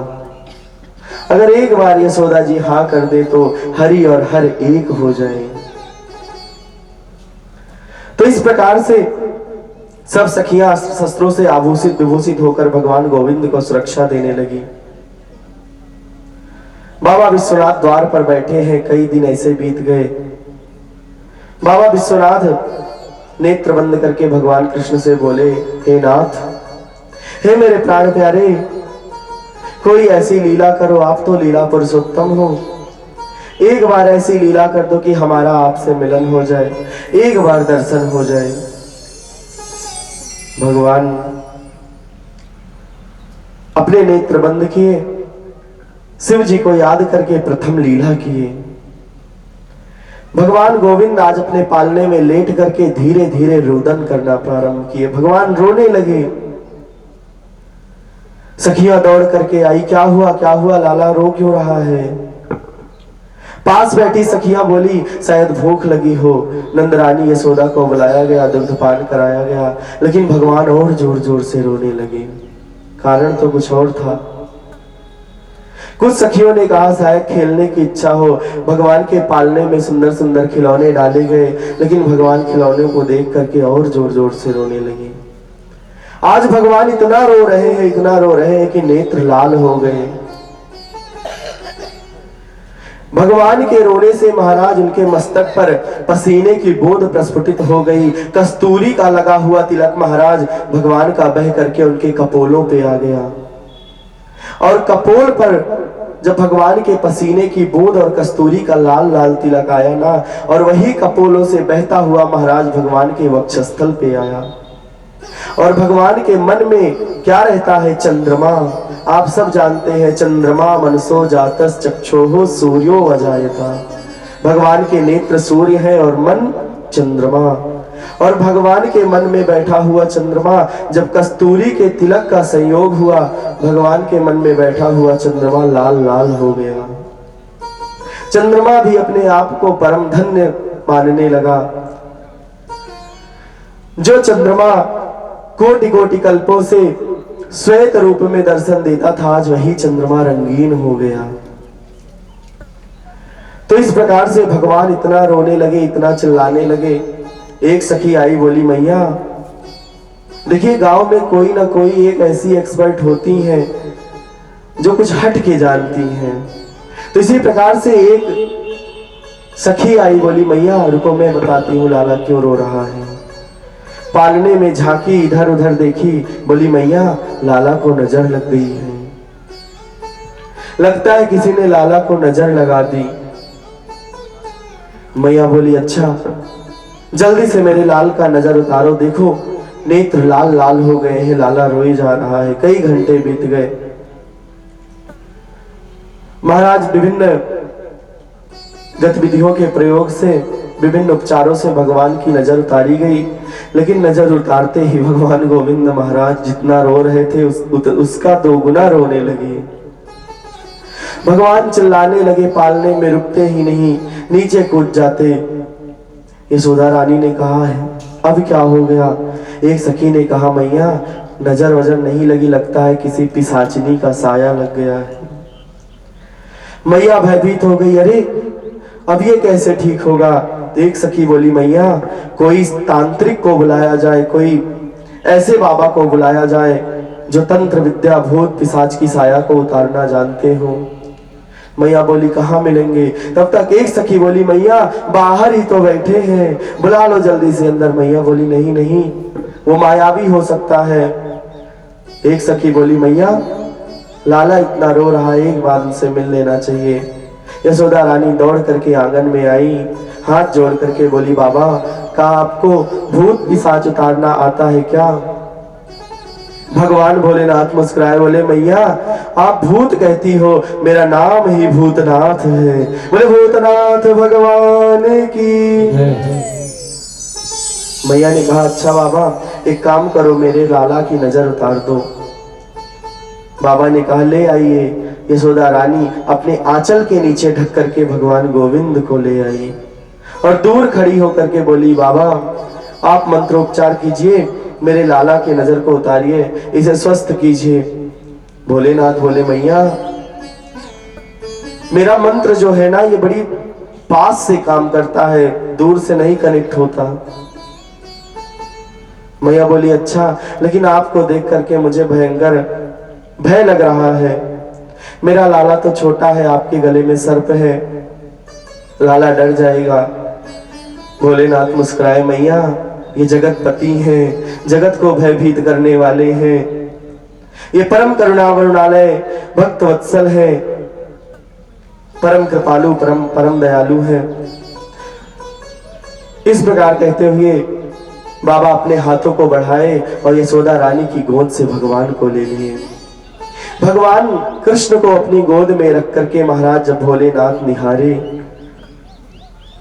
अगर एक बार यशोदा जी हाँ कर दे तो हरि और हर एक हो जाए। तो इस प्रकार से सब सखियां शस्त्रों से आभूषित विभूषित होकर भगवान गोविंद को सुरक्षा देने लगी। बाबा विश्वनाथ द्वार पर बैठे हैं, कई दिन ऐसे बीत गए। बाबा विश्वनाथ नेत्र बंद करके भगवान कृष्ण से बोले, हे नाथ, हे मेरे प्राण प्यारे, कोई ऐसी लीला करो, आप तो लीला पुरुषोत्तम हो। एक बार ऐसी लीला कर दो कि हमारा आपसे मिलन हो जाए, एक बार दर्शन हो जाए। भगवान अपने नेत्र बंद किए, शिव जी को याद करके प्रथम लीला किए। भगवान गोविंद आज अपने पालने में लेट करके धीरे धीरे रोदन करना प्रारंभ किए। भगवान रोने लगे। सखियां दौड़ करके आई, क्या हुआ लाला, रो क्यों रहा है? पास बैठी सखियां बोली, शायद भूख लगी हो। नंदरानी यशोदा को बुलाया गया, दुग्धपान कराया गया, लेकिन भगवान और जोर जोर से रोने लगे। कारण तो कुछ और था। कुछ सखियों ने कहा शायद खेलने की इच्छा हो। भगवान के पालने में सुंदर सुंदर खिलौने डाले गए, लेकिन भगवान खिलौने को देख करके और जोर जोर से रोने लगे। आज भगवान इतना रो रहे हैं कि नेत्र लाल हो गए। भगवान के रोने से महाराज उनके मस्तक पर पसीने की बूंद प्रस्फुटित हो गई। कस्तूरी का लगा हुआ तिलक महाराज भगवान का बह करके उनके कपोलों पे आ गया। और कपोल पर जब भगवान के पसीने की बूंद और कस्तूरी का लाल लाल तिलक आया ना, और वही कपोलों से बहता हुआ महाराज भगवान के वक्षस्थल पे आया। और भगवान के मन में क्या रहता है? चंद्रमा। आप सब जानते हैं, चंद्रमा मनसो जातस चक्षुः सूर्यो अजायता। भगवान के नेत्र सूर्य है और मन चंद्रमा। और भगवान के मन में बैठा हुआ चंद्रमा, जब कस्तूरी के तिलक का संयोग हुआ, भगवान के मन में बैठा हुआ चंद्रमा लाल लाल हो गया। चंद्रमा भी अपने आप को परम धन्य मानने लगा। जो चंद्रमा कोटि कोटि कल्पों से श्वेत रूप में दर्शन देता था, आज वही चंद्रमा रंगीन हो गया। तो इस प्रकार से भगवान इतना रोने लगे, इतना चिल्लाने लगे। एक सखी आई, बोली, मैया देखिए गांव में कोई ना कोई एक ऐसी एक्सपर्ट होती है जो कुछ हट के जानती हैं। तो इसी प्रकार से एक सखी आई, बोली, मैया रुको मैं बताती हूँ लाला क्यों रो रहा है। पालने में झांकी, इधर उधर देखी, बोली, मैया लाला को नजर लग गई है। लगता है किसी ने लाला को नजर लगा दी। मैया बोली, अच्छा जल्दी से मेरे लाल का नजर उतारो, देखो नेत्र लाल लाल हो गए हैं, लाला रोए जा रहा है। कई घंटे बीत गए। महाराज विभिन्न गतिविधियों के प्रयोग से, विभिन्न उपचारों से भगवान की नजर उतारी गई, लेकिन नजर उतारते ही भगवान गोविंद महाराज जितना रो रहे थे उसका 2 गुना रोने लगे। भगवान चिल्लाने लगे, पालने में रुकते ही नहीं, नीचे कूद जाते। यशोदा रानी ने कहा है अब क्या हो गया? एक सखी ने कहा, मैया नजर वजर नहीं लगी, लगता है किसी पिशाचिनी का साया लग गया है। मैया भयभीत हो गई, अरे अब ये कैसे ठीक होगा? एक सखी बोली, मैया कोई तांत्रिक को बुलाया जाए, कोई ऐसे बाबा को बुलाया जाए जो तंत्र विद्या भूत पिशाच की साया को उतारना जानते हो। मैया बोली, कहाँ मिलेंगे? तब तक एक सखी बोली, मैया बाहर ही तो बैठे हैं, बुला लो जल्दी से अंदर। मैया बोली, नहीं नहीं, वो मायावी हो सकता है। एक सखी बोली मैया लाला इतना रो रहा है, एक बार उनसे मिल लेना चाहिए। यशोदा रानी दौड़ करके आंगन में आई, हाथ जोड़ करके बोली बाबा क्या आपको भूत पिशाच उतारना आता है क्या? भगवान भोलेनाथ मुस्कुराए बोले मैया आप भूत कहती हो, मेरा नाम ही भूतनाथ है। बोले भूतनाथ भगवान की। मैया ने कहा अच्छा बाबा एक काम करो, मेरे लाला की नजर उतार दो। बाबा ने कहा ले आइए। यशोदा रानी अपने आंचल के नीचे ढक करके भगवान गोविंद को ले आई और दूर खड़ी होकर के बोली बाबा आप मंत्रोपचार कीजिए, मेरे लाला की नजर को उतारिए, इसे स्वस्थ कीजिए। भोलेनाथ बोले मैया मेरा मंत्र जो है ना ये बड़ी पास से काम करता है, दूर से नहीं कनेक्ट होता। मैया बोली अच्छा, लेकिन आपको देख करके मुझे भयंकर भय लग रहा है। मेरा लाला तो छोटा है, आपके गले में सर्प है, लाला डर जाएगा। भोलेनाथ मुस्कुराए मैया ये जगत पति हैं, जगत को भयभीत करने वाले हैं, ये परम करुणा वरुणालय भक्त वत्सल है, परम कृपालु परम दयालु है। इस प्रकार कहते हुए बाबा अपने हाथों को बढ़ाए और यशोदा रानी की गोद से भगवान को ले लिए। भगवान कृष्ण को अपनी गोद में रख करके महाराज जब भोलेनाथ निहारे,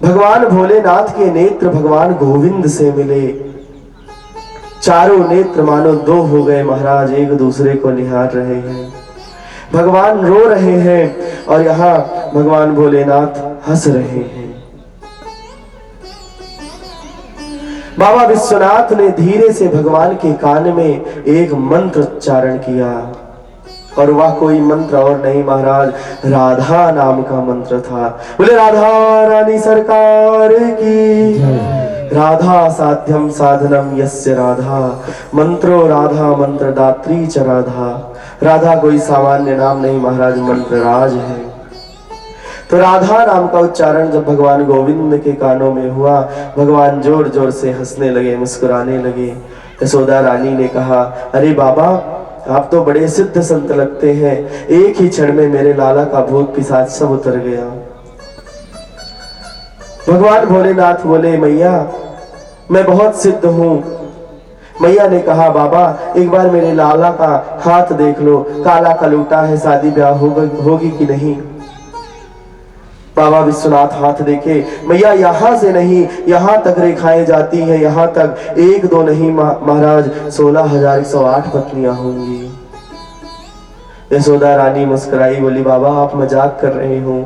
भगवान भोलेनाथ के नेत्र भगवान गोविंद से मिले, चारों नेत्र मानो दो हो गए महाराज, एक दूसरे को निहार रहे हैं। भगवान रो रहे हैं और यहाँ भगवान भोलेनाथ हंस रहे हैं। बाबा विश्वनाथ ने धीरे से भगवान के कान में एक मंत्र उच्चारण किया और वह कोई मंत्र और नहीं महाराज राधा नाम का मंत्र था। बोले राधा रानी सरकार की। राधा साध्यम साधनम यस्य राधा, मंत्रो राधा मंत्र दात्री च राधा। राधा कोई सामान्य नाम नहीं महाराज, मंत्र राज है। तो राधा नाम का उच्चारण जब भगवान गोविंद के कानों में हुआ, भगवान जोर जोर से हंसने लगे, मुस्कुराने लगे। यशोदा रानी ने कहा अरे बाबा आप तो बड़े सिद्ध संत लगते हैं, एक ही क्षण में मेरे लाला का भूत पिशाच सब उतर गया। भगवान भोलेनाथ बोले मैया मैं बहुत सिद्ध हूं। मैया ने कहा बाबा एक बार मेरे लाला का हाथ देख लो, काला कलूटा है, शादी ब्याह होगी कि नहीं। बाबा विश्वनाथ हाथ देखे, मैया यहां से नहीं यहां तक रेखाएं जाती हैं, यहां तक एक दो नहीं महाराज 16,108 पत्नियां होंगी। यशोदा रानी मुस्कुराई, बोली बाबा आप मजाक कर रहे हो।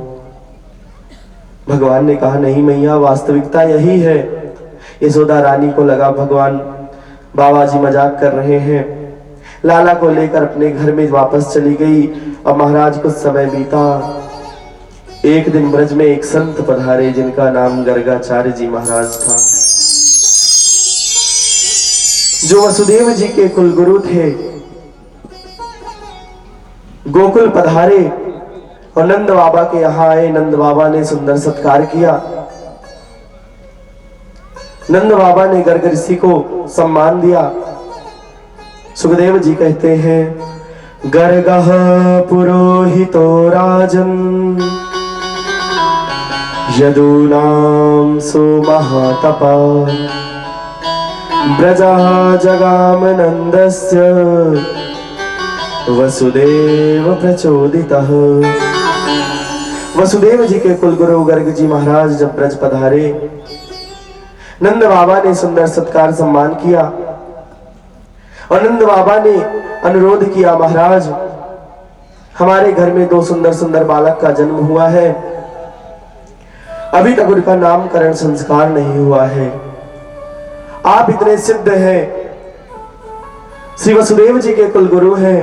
भगवान ने कहा नहीं मैया वास्तविकता यही है। यशोदा रानी को लगा भगवान बाबा जी मजाक कर रहे हैं। लाला को लेकर अपने घर में वापस चली गई और महाराज कुछ समय बीता। एक दिन ब्रज में एक संत पधारे जिनका नाम गर्गाचार्य जी महाराज था, जो वसुदेव जी के कुलगुरु थे। गोकुल पधारे और नंद बाबा के यहाँ आए। नंद बाबा ने सुंदर सत्कार किया। नंद बाबा ने गर्ग ऋषि को सम्मान दिया। सुखदेव जी कहते हैं गर्गः पुरोहितो राजन् यदूनां सुमहातपा ब्रजः जगाम नन्दस्य वसुदेव प्रचोदितः। वसुदेव जी के कुलगुरु गर्ग जी महाराज जब ब्रज पधारे, नंद बाबा ने सुंदर सत्कार सम्मान किया और नंद बाबा ने अनुरोध किया महाराज हमारे घर में दो सुंदर सुंदर बालक का जन्म हुआ है, अभी तक उनका नामकरण संस्कार नहीं हुआ है। आप इतने सिद्ध हैं, श्री वसुदेव जी के कुलगुरु हैं,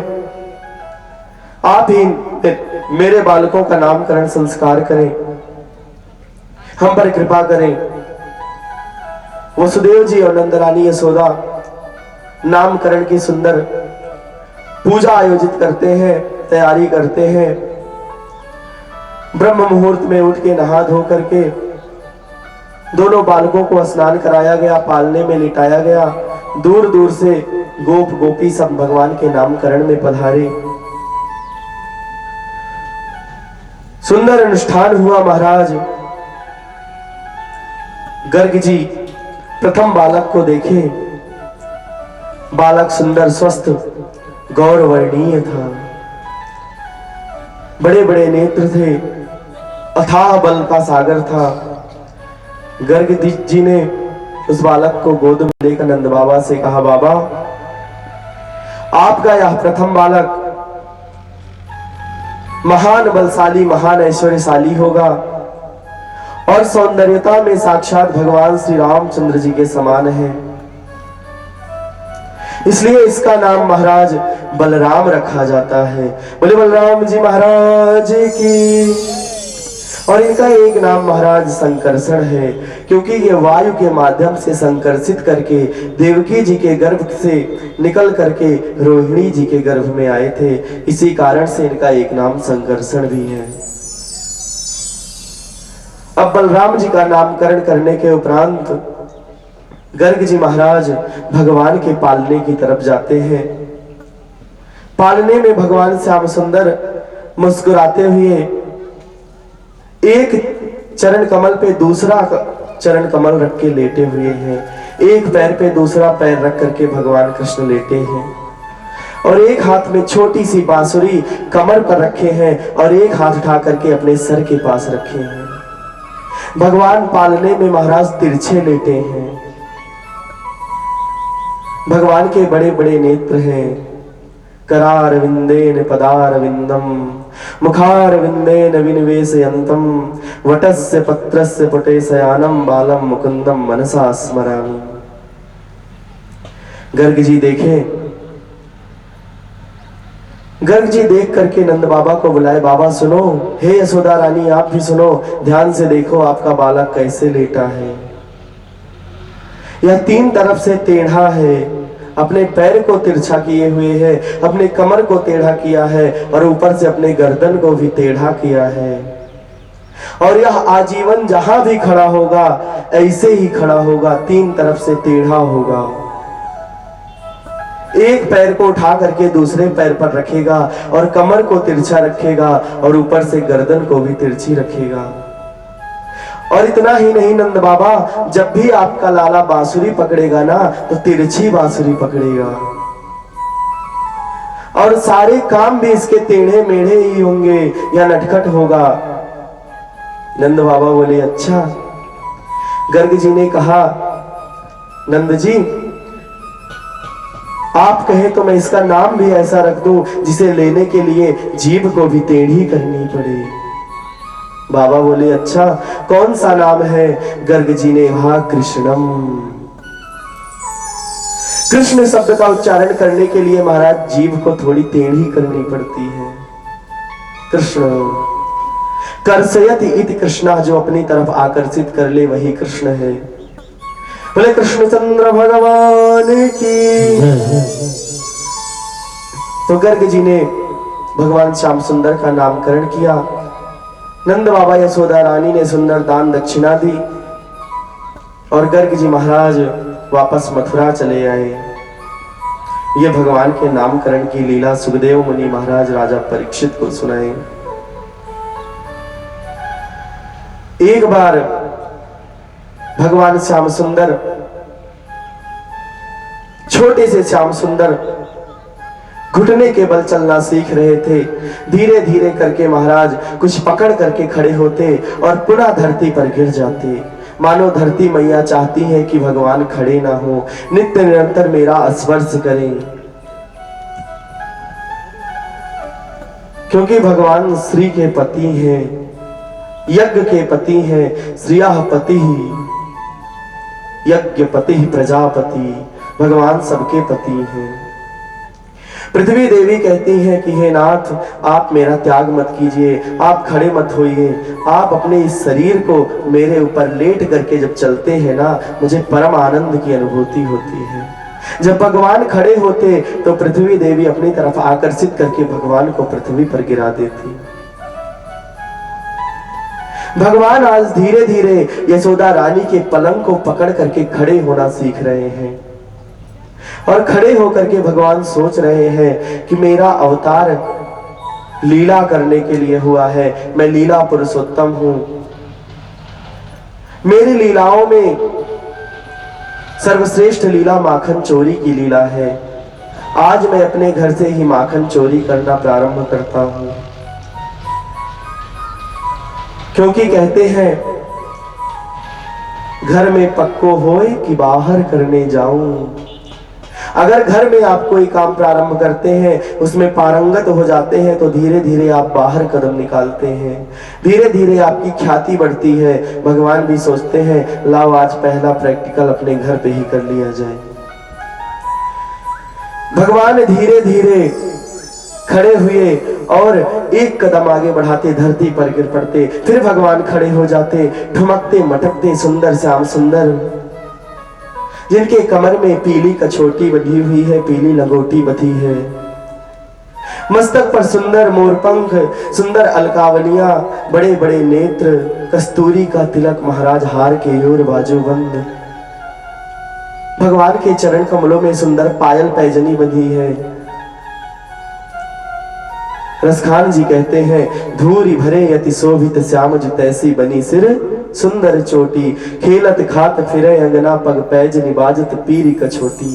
आप ही मेरे बालकों का नामकरण संस्कार करें, हम पर कृपा करें। वसुदेव जी और नंदरानी यशोदा नामकरण की सुंदर पूजा आयोजित करते हैं, तैयारी करते हैं। ब्रह्म मुहूर्त में उठ के नहा धो करके दोनों बालकों को स्नान कराया गया, पालने में लिटाया गया। दूर दूर से गोप गोपी सब भगवान के नामकरण में पधारे। सुंदर अनुष्ठान हुआ महाराज। गर्ग जी प्रथम बालक को देखे। बालक सुंदर स्वस्थ गौरवर्णीय था, बड़े बड़े नेत्र थे, अथाह बल का सागर था। गर्ग जी ने उस बालक को गोद में लेकर नंद बाबा से कहा, बाबा आपका यह प्रथम बालक महान बलशाली महान ऐश्वर्यशाली होगा और सौंदर्यता में साक्षात भगवान श्री रामचंद्र जी के समान है, इसलिए इसका नाम महाराज बलराम रखा जाता है। बोले बलराम जी महाराज की। और इनका एक नाम महाराज संकर्षण है, क्योंकि ये वायु के माध्यम से संकर्षित करके देवकी जी के गर्भ से निकल करके रोहिणी जी के गर्भ में आए थे। इसी कारण से इनका एक नाम संकर्षण भी है। अब बलराम जी का नामकरण करने के उपरांत गर्ग जी महाराज भगवान के पालने की तरफ जाते हैं। पालने में भगवान श्याम सुंदर मुस्कुराते हुए एक चरण कमल पे दूसरा चरण कमल रख के लेटे हुए हैं, एक पैर पे दूसरा पैर रख करके भगवान कृष्ण लेटे हैं और एक हाथ में छोटी सी बांसुरी कमर पर रखे हैं और एक हाथ उठा करके अपने सर के पास रखे हैं। भगवान पालने में महाराज तिरछे लेटे हैं। भगवान के बड़े बड़े नेत्र हैं। करारविंदेन पदारविंदम मुखारविंदेन विनिवेशयन्तम वटस्य पत्रस्य पुटे शयानम बालम मुकुंदम मनसा स्मरामि। गर्ग जी देखे। गर्ग जी देख करके नंद बाबा को बुलाए, बाबा सुनो, हे यशोदा रानी आप भी सुनो, ध्यान से देखो आपका बालक कैसे लेटा है। यह तीन तरफ से टेढ़ा है, अपने पैर को तिरछा किए हुए है, अपने कमर को टेढ़ा किया है और ऊपर से अपने गर्दन को भी टेढ़ा किया है। और यह आजीवन जहां भी खड़ा होगा ऐसे ही खड़ा होगा, तीन तरफ से टेढ़ा होगा। एक पैर को उठा करके दूसरे पैर पर रखेगा और कमर को तिरछा रखेगा और ऊपर से गर्दन को भी तिरछी रखेगा। और इतना ही नहीं नंद बाबा, जब भी आपका लाला बांसुरी पकड़ेगा ना तो तिरछी बांसुरी पकड़ेगा और सारे काम भी इसके टेढ़े मेढ़े ही होंगे या नटखट होगा। नंद बाबा बोले अच्छा। गर्ग जी ने कहा, नंद जी आप कहे तो मैं इसका नाम भी ऐसा रख दूं जिसे लेने के लिए जीभ को भी टेढ़ी करनी पड़े। बाबा बोले अच्छा, कौन सा नाम है? गर्ग जी ने कहा कृष्णम। कृष्ण शब्द का उच्चारण करने के लिए महाराज जीभ को थोड़ी टेढ़ी करनी पड़ती है। कृष्ण कर्षयति इति कृष्णा, जो अपनी तरफ आकर्षित कर ले वही कृष्ण है। बोले कृष्णचंद्र भगवान की। तो गर्ग जी ने भगवान श्याम सुंदर का नामकरण किया। नंद बाबा यशोदा रानी ने सुंदर दान दक्षिणा दी और गर्ग जी महाराज वापस मथुरा चले आए। ये भगवान के नामकरण की लीला सुखदेव मुनि महाराज राजा परीक्षित को सुनाए। एक बार भगवान श्याम सुंदर, छोटे से श्याम सुंदर घुटने के बल चलना सीख रहे थे। धीरे धीरे करके महाराज कुछ पकड़ करके खड़े होते और पुनः धरती पर गिर जाते, मानो धरती मैया चाहती है कि भगवान खड़े ना हो, नित्य निरंतर मेरा स्पर्श करें। क्योंकि भगवान श्री के पति हैं, यज्ञ के पति हैं। श्रियः पति यज्ञ पति प्रजापति, भगवान सबके पति हैं। पृथ्वी देवी कहती है कि हे नाथ आप मेरा त्याग मत कीजिए, आप खड़े मत होइए, आप अपने इस शरीर को मेरे ऊपर लेट करके जब चलते हैं ना मुझे परम आनंद की अनुभूति होती है। जब भगवान खड़े होते तो पृथ्वी देवी अपनी तरफ आकर्षित करके भगवान को पृथ्वी पर गिरा देती। भगवान आज धीरे धीरे यशोदा रानी के पलंग को पकड़ करके खड़े होना सीख रहे हैं। और खड़े होकर के भगवान सोच रहे हैं कि मेरा अवतार लीला करने के लिए हुआ है, मैं लीला पुरुषोत्तम हूं। मेरी लीलाओं में सर्वश्रेष्ठ लीला माखन चोरी की लीला है। आज मैं अपने घर से ही माखन चोरी करना प्रारंभ करता हूं, क्योंकि कहते हैं घर में पक्को होए कि बाहर करने जाऊं। अगर घर में आप कोई काम प्रारंभ करते हैं, उसमें पारंगत हो जाते हैं, तो धीरे धीरे आप बाहर कदम निकालते हैं, धीरे धीरे आपकी ख्याति बढ़ती है। भगवान भी सोचते हैं लाओ आज पहला प्रैक्टिकल अपने घर पे ही कर लिया जाए। भगवान धीरे धीरे खड़े हुए और एक कदम आगे बढ़ाते, धरती पर गिर पड़ते, फिर भगवान खड़े हो जाते, ठुमकते मटकते, सुंदर श्याम सुंदर, जिनके कमर में पीली कछोटी बंधी हुई है, पीली लंगोटी बंधी है, मस्तक पर सुंदर मोरपंख, सुंदर अलकावलियां, बड़े बड़े नेत्र, कस्तूरी का तिलक, महाराज हार के ओर बाजूबंद। भगवान के चरण कमलों में सुंदर पायल पैजनी बंधी है। रसखान जी कहते हैं धूरी भरे यति शोभित श्याम जु तैसी बनी सिर सुंदर चोटी, खेलत खात फिरे अंगना पग पैज निबाजत पीरी कछोटी।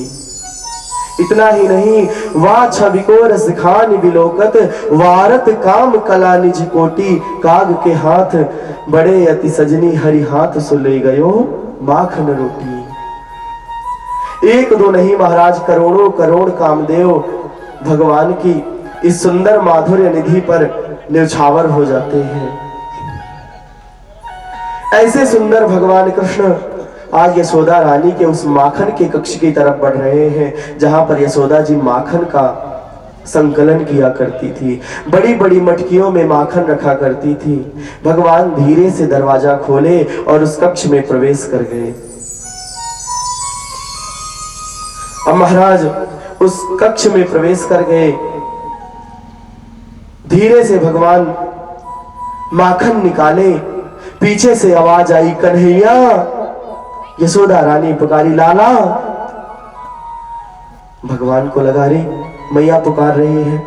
इतना ही नहीं, वाह छबिको रसखान बिलोकत, वारत काम कला निज कोटी, काग के हाथ बड़े यति सजनी, हरि हाथ सो ले गयो माखन रोटी। एक दो नहीं महाराज, करोड़ों करोड़ कामदेव भगवान की इस सुंदर माधुर्य निधि पर न्यौछावर हो जाते हैं। ऐसे सुंदर भगवान कृष्ण आज यशोदा रानी के उस माखन के कक्ष की तरफ बढ़ रहे हैं, जहां पर यशोदा जी माखन का संकलन किया करती थी, बड़ी बड़ी मटकियों में माखन रखा करती थी। भगवान धीरे से दरवाजा खोले और उस कक्ष में प्रवेश कर गए। अब महाराज उस कक्ष में प्रवेश कर गए, धीरे से भगवान माखन निकाले, पीछे से आवाज आई कन्हैया। यशोदा रानी पुकारी लाला। भगवान को लगा रही मैया पुकार रही है।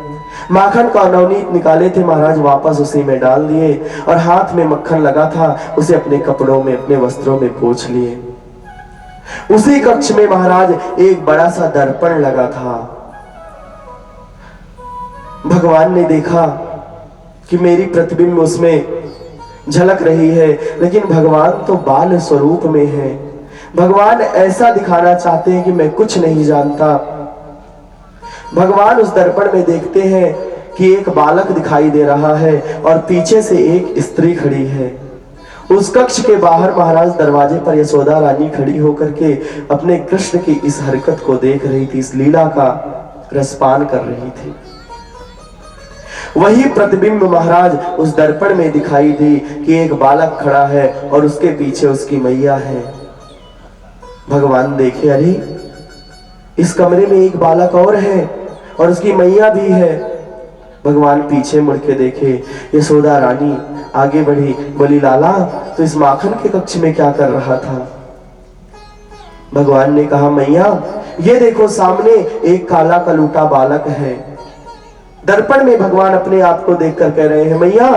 माखन का नवनीत निकाले थे महाराज, वापस उसी में डाल दिए और हाथ में मक्खन लगा था उसे अपने कपड़ों में, अपने वस्त्रों में पोंछ लिए। उसी कक्ष में महाराज एक बड़ा सा दर्पण लगा था। भगवान ने देखा कि मेरी प्रतिबिंब उसमें झलक रही है, लेकिन भगवान तो बाल स्वरूप में है। भगवान ऐसा दिखाना चाहते हैं कि मैं कुछ नहीं जानता। भगवान उस दर्पण में देखते हैं कि एक बालक दिखाई दे रहा है और पीछे से एक स्त्री खड़ी है। उस कक्ष के बाहर महाराज दरवाजे पर यशोदा रानी खड़ी होकर के अपने कृष्ण की इस हरकत को देख रही थी, इस लीला का रसपान कर रही थी। वही प्रतिबिंब महाराज उस दर्पण में दिखाई दी कि एक बालक खड़ा है और उसके पीछे उसकी मैया है। भगवान देखे, अरे इस कमरे में एक बालक और है और उसकी मैया भी है। भगवान पीछे मुड़ के देखे, यशोदा रानी आगे बढ़ी, बोली लाला तो इस माखन के कक्ष में क्या कर रहा था? भगवान ने कहा मैया ये देखो सामने एक काला कलूटा बालक है। दर्पण में भगवान अपने आप को देखकर कह रहे हैं मैया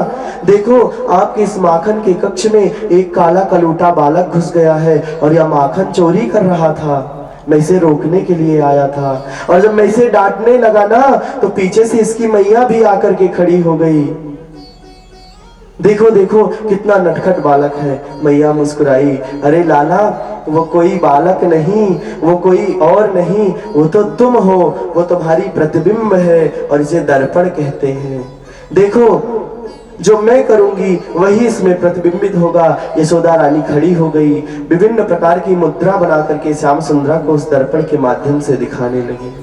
देखो आपके इस माखन के कक्ष में एक काला कलूटा बालक घुस गया है और यह माखन चोरी कर रहा था। मैं इसे रोकने के लिए आया था और जब मैं इसे डांटने लगा ना तो पीछे से इसकी मैया भी आकर के खड़ी हो गई। देखो देखो कितना नटखट बालक है। मैया मुस्कुराई, अरे लाला वो कोई बालक नहीं, वो कोई और नहीं, वो तो तुम हो, वो तुम्हारी प्रतिबिंब है और इसे दर्पण कहते हैं। देखो जो मैं करूंगी वही इसमें प्रतिबिंबित होगा। यशोदा रानी खड़ी हो गई, विभिन्न प्रकार की मुद्रा बना करके श्याम सुंदरा को उस दर्पण के माध्यम से दिखाने लगी।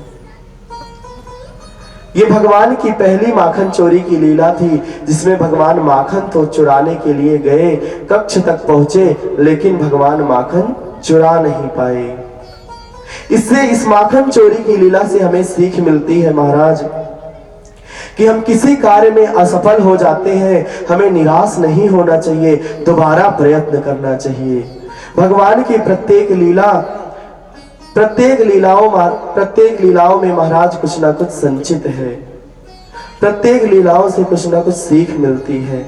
ये भगवान की पहली माखन चोरी की लीला थी, जिसमें भगवान माखन तो चुराने के लिए गए, कक्ष तक पहुंचे, लेकिन भगवान माखन चुरा नहीं पाए। इससे इस माखन चोरी की लीला से हमें सीख मिलती है महाराज कि हम किसी कार्य में असफल हो जाते हैं, हमें निराश नहीं होना चाहिए, दोबारा प्रयत्न करना चाहिए। भगवान की प्रत्येक लीला प्रत्येक लीलाओं में महाराज कुछ ना कुछ संचित है। प्रत्येक लीलाओं से कुछ ना कुछ सीख मिलती है।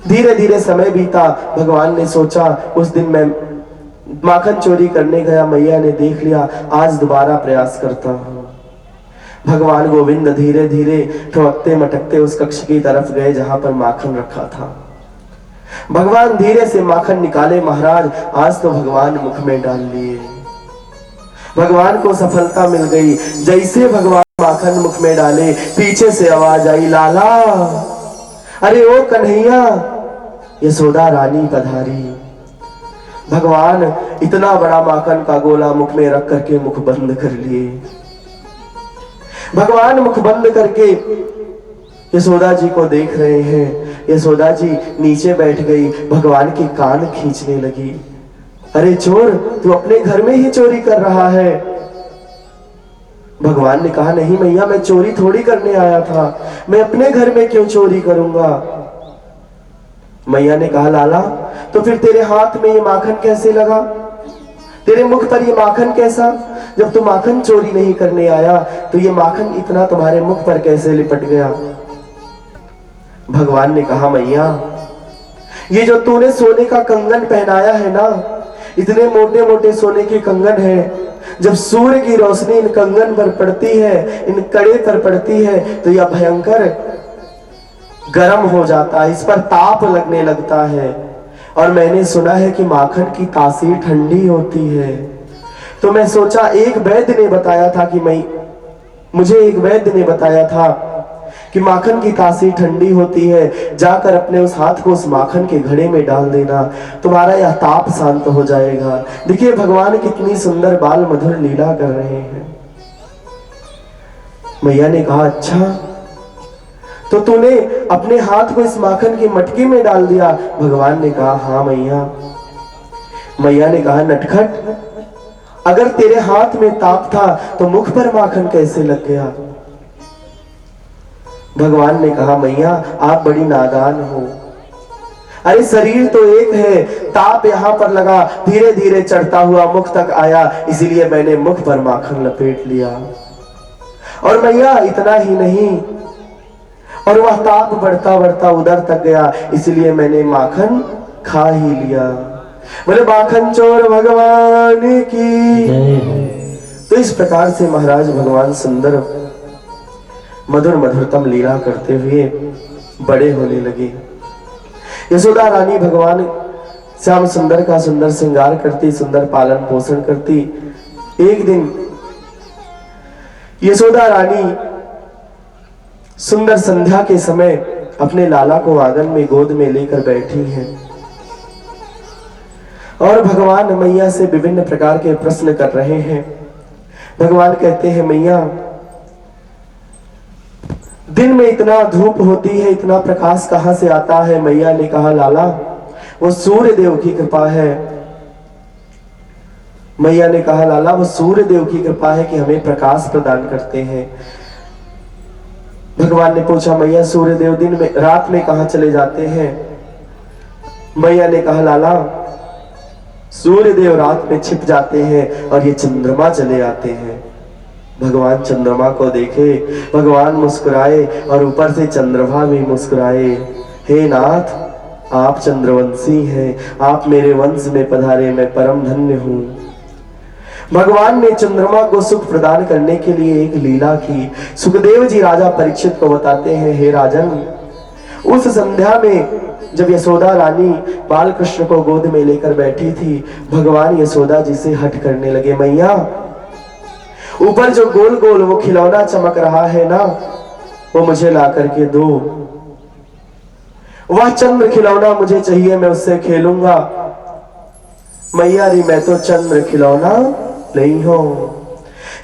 धीरे धीरे समय बीता। भगवान ने सोचा, उस दिन मैं माखन चोरी करने गया, मैया ने देख लिया, आज दोबारा प्रयास करता हूं। भगवान गोविंद धीरे धीरे ठमकते मटकते उस कक्ष की तरफ गए जहां पर माखन रखा था। भगवान धीरे से माखन निकाले। महाराज, आज तो भगवान मुख में डाल लिए। भगवान को सफलता मिल गई। जैसे भगवान माखन मुख में डाले, पीछे से आवाज आई, लाला, अरे ओ कन्हैया, यशोदा रानी पधारी। भगवान इतना बड़ा माखन का गोला मुख में रख करके मुख बंद कर लिए। भगवान मुख बंद करके यशोदा जी को देख रहे हैं। यशोदा जी नीचे बैठ गई, भगवान के कान खींचने लगी। अरे चोर, तू अपने घर में ही चोरी कर रहा है। भगवान ने कहा, नहीं मैया, मैं चोरी थोड़ी करने आया था, मैं अपने घर में क्यों चोरी करूंगा। मैया ने कहा, लाला, तो फिर तेरे हाथ में ये माखन कैसे लगा, तेरे मुख पर ये माखन कैसा? जब तू माखन चोरी नहीं करने आया तो ये माखन इतना तुम्हारे मुख पर कैसे लिपट गया? भगवान ने कहा, मैया, ये जो तूने सोने का कंगन पहनाया है ना, इतने मोटे मोटे सोने के कंगन है, जब सूर्य की रोशनी इन कंगन पर पड़ती है, इन कड़े पर पड़ती है, तो यह भयंकर गर्म हो जाता है, इस पर ताप लगने लगता है। और मैंने सुना है कि माखन की तासीर ठंडी होती है। तो मैं सोचा, एक वैद्य ने बताया था कि मुझे एक वैद्य ने बताया था कि माखन की तासीर ठंडी होती है, जाकर अपने उस हाथ को उस माखन के घड़े में डाल देना, तुम्हारा यह ताप शांत हो जाएगा। देखिए भगवान कितनी सुंदर बाल मधुर लीला कर रहे हैं। मैया ने कहा, अच्छा, तो तूने अपने हाथ को इस माखन की मटकी में डाल दिया? भगवान ने कहा, हाँ मैया। मैया ने कहा, नटखट, अगर तेरे हाथ में ताप था तो मुख पर माखन कैसे लग गया? भगवान ने कहा, मैया, आप बड़ी नादान हो। अरे शरीर तो एक है, ताप यहाँ पर लगा, धीरे धीरे चढ़ता हुआ मुख तक आया, इसीलिए मैंने मुख पर माखन लपेट लिया। और मैया, इतना ही नहीं, और वह ताप बढ़ता बढ़ता उधर तक गया, इसलिए मैंने माखन खा ही लिया। बोले माखन चोर भगवान की। तो इस प्रकार से महाराज भगवान सुंदर मधुर मधुरतम लीला करते हुए बड़े होने लगे। यशोदा रानी भगवान श्याम सुंदर का सुंदर श्रृंगार करती, सुंदर पालन पोषण करती। एक दिन यशोदा रानी सुंदर संध्या के समय अपने लाला को आंगन में गोद में लेकर बैठी हैं और भगवान मैया से विभिन्न प्रकार के प्रश्न कर रहे हैं। भगवान कहते हैं, मैया, दिन में इतना धूप होती है, इतना प्रकाश कहां से आता है? मैया ने कहा, लाला, वो सूर्य देव की कृपा है। मैया ने कहा, लाला, वो सूर्य देव की कृपा है कि हमें प्रकाश प्रदान करते हैं। भगवान ने पूछा, मैया, सूर्य देव दिन में रात में कहां चले जाते हैं? मैया ने कहा, लाला, सूर्य देव रात में छिप जाते हैं और ये चंद्रमा चले आते हैं। भगवान चंद्रमा को देखे, भगवान मुस्कुराए और ऊपर से चंद्रमा भी मुस्कुराए। हे नाथ, आप चंद्रवंशी हैं, आप मेरे वंश में पधारे, मैं परम धन्य हूं। भगवान ने चंद्रमा को सुख प्रदान करने के लिए एक लीला की। सुखदेव जी राजा परीक्षित को बताते हैं, हे राजन, उस संध्या में जब यशोदा रानी बाल कृष्ण को गोद में लेकर बैठी थी, भगवान यशोदा जी से हट करने लगे, मैया, ऊपर जो गोल गोल वो खिलौना चमक रहा है ना, वो मुझे ला करके दो। वह चंद्र खिलौना मुझे चाहिए, मैं उससे खेलूंगा। मैया री, मैं तो चंद्र खिलौना नहीं हूं।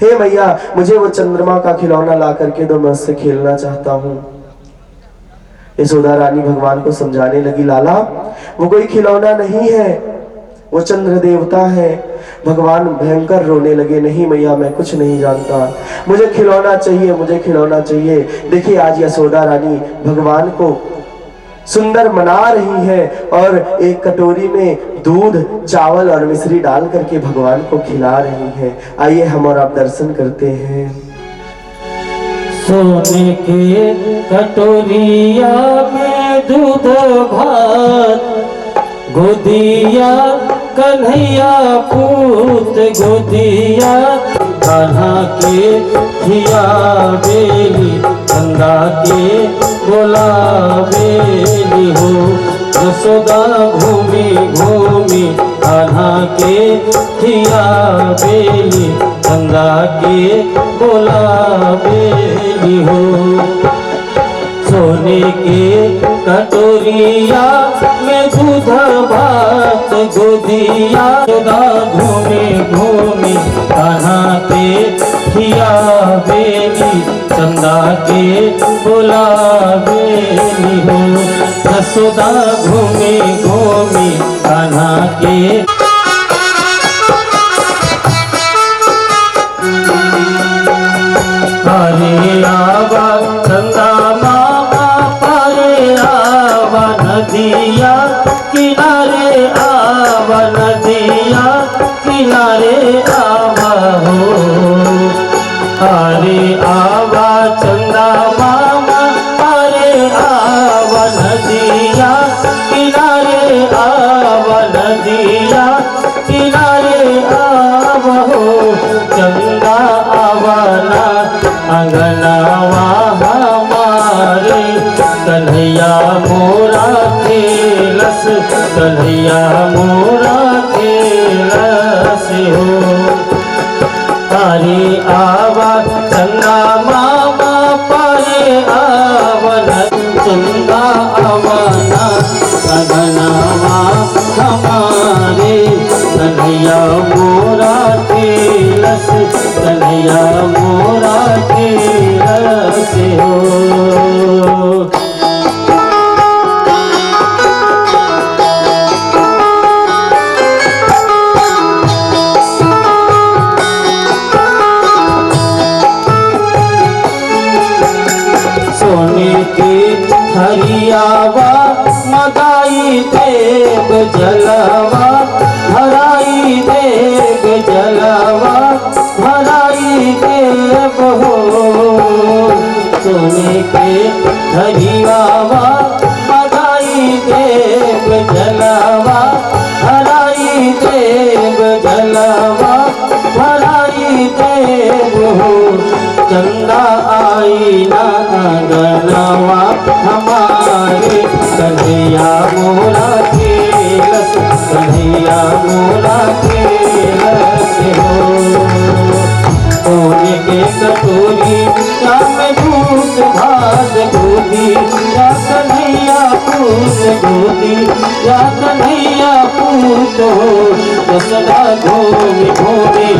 हे मैया, मुझे वो चंद्रमा का खिलौना ला करके दो, मैं उससे खेलना चाहता हूं। यशोदा रानी भगवान को समझाने लगी, लाला, वो कोई खिलौना नहीं है, वो चंद्र देवता है। भगवान भयंकर रोने लगे, नहीं मैया, मैं कुछ नहीं जानता, मुझे खिलौना चाहिए, मुझे खिलौना चाहिए। देखिए आज यशोदा रानी भगवान को सुंदर मना रही है और एक कटोरी में दूध, चावल और मिश्री डाल करके भगवान को खिला रही है। आइए हम और आप दर्शन करते हैं। सोने के कटोरिया में दूध भात, गोदिया कन्हैया पूत गोदिया, कान्हा के हिया बेली, गंगा के गोला बेली हो। यशोदा घूमी घूमी कान्हा के हिया बेली, गंगा के गोला बेली हो। सोने के कटोरिया में दूध भात गोदिया, यशोदा घूमी घूमी कान्हा के हिया बेली, गंगा के गोला बेली हो। यशोदा घूमी घूमी कान्हा के पारे आवा चंदा मामा, पारे आवा नदिया किनारे, आवा नदिया किनारे आवा हो। पारे आवा चंदा मामा, पारे आवा नदिया किनारे, आवा नदिया किनारे आवा हो। चंदा आवाना अंगनावा हमारे, कन्हैया मोरा खेलस, कन्हैया मोरा खेलस हो। पारे आवा चंदा मामा, पारे आवन चंदा आवाना अंगनावा हमारे, कन्हैया मोरा खेलस, कन्हैया मोरा खेलस हो। सोने के हरियावा मगाई देव जलवा, भराई देव जलवा, भराई देव हो। सोने के हरियावा मगाई देव जलवा, भराई देव जलवा, भराई देव हो। चंदा आई ना अंगनवा हमारे, कन्हैया मोरा खेलस, कन्हैया मोरा खेलस हो। सोने के कटोरी या में दूध भात गोदी, या कन्हैया पूत गोदी, या कन्हैया पूत हो। यशोदा घूमी घूमी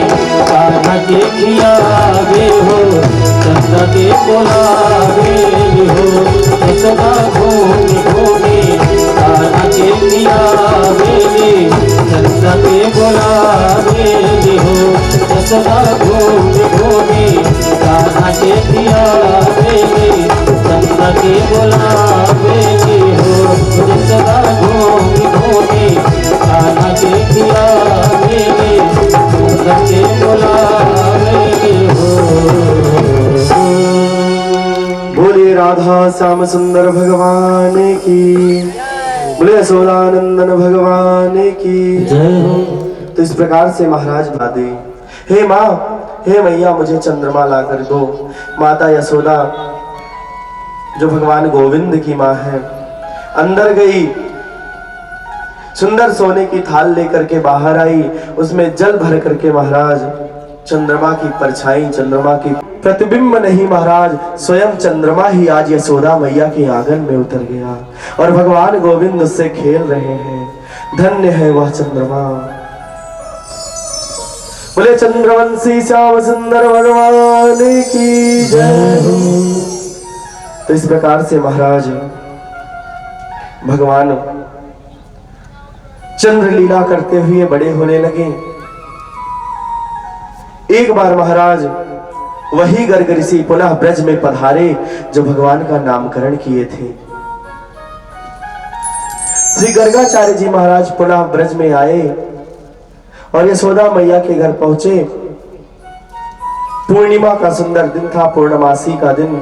कान्हा के खियावे हो, चंदा के बोलावे हो। यशोदा घूमी घूमी कान्हा के खियावे, चंदा के बोलावे हो। यशोदा घूमी घूमी कान्हा के खियावे, चंदा के बोलावे हो। यशोदा घूमी घूमी कान्हा के खियावे, चंदा के बोलावे हो। बोले राधा श्याम सुंदर भगवान की, बोले यशोदानंदन भगवान की जय हो। तो इस प्रकार से महाराज बादे, हे माँ, हे मैया, मुझे चंद्रमा ला कर दो। माता यशोदा जो भगवान गोविंद की माँ है, अंदर गई, सुंदर सोने की थाल लेकर के बाहर आई, उसमें जल भर करके महाराज चंद्रमा की परछाई, चंद्रमा की प्रतिबिंब नहीं महाराज, स्वयं चंद्रमा ही आज यशोदा मैया के आंगन में उतर गया और भगवान गोविंद उससे खेल रहे हैं। धन्य है वह चंद्रमा। बोले चंद्रवंशी श्याम सुंदर भगवान की जय हो। तो इस प्रकार से महाराज भगवान चंद्र लीला करते हुए बड़े होने लगे। एक बार महाराज वही गर्ग ऋषि पुनः ब्रज में पधारे जो भगवान का नामकरण किए थे। श्री गर्गाचार्य जी महाराज पुनः ब्रज में आए और यशोदा मैया के घर पहुंचे। पूर्णिमा का सुंदर दिन था, पूर्णमासी का दिन।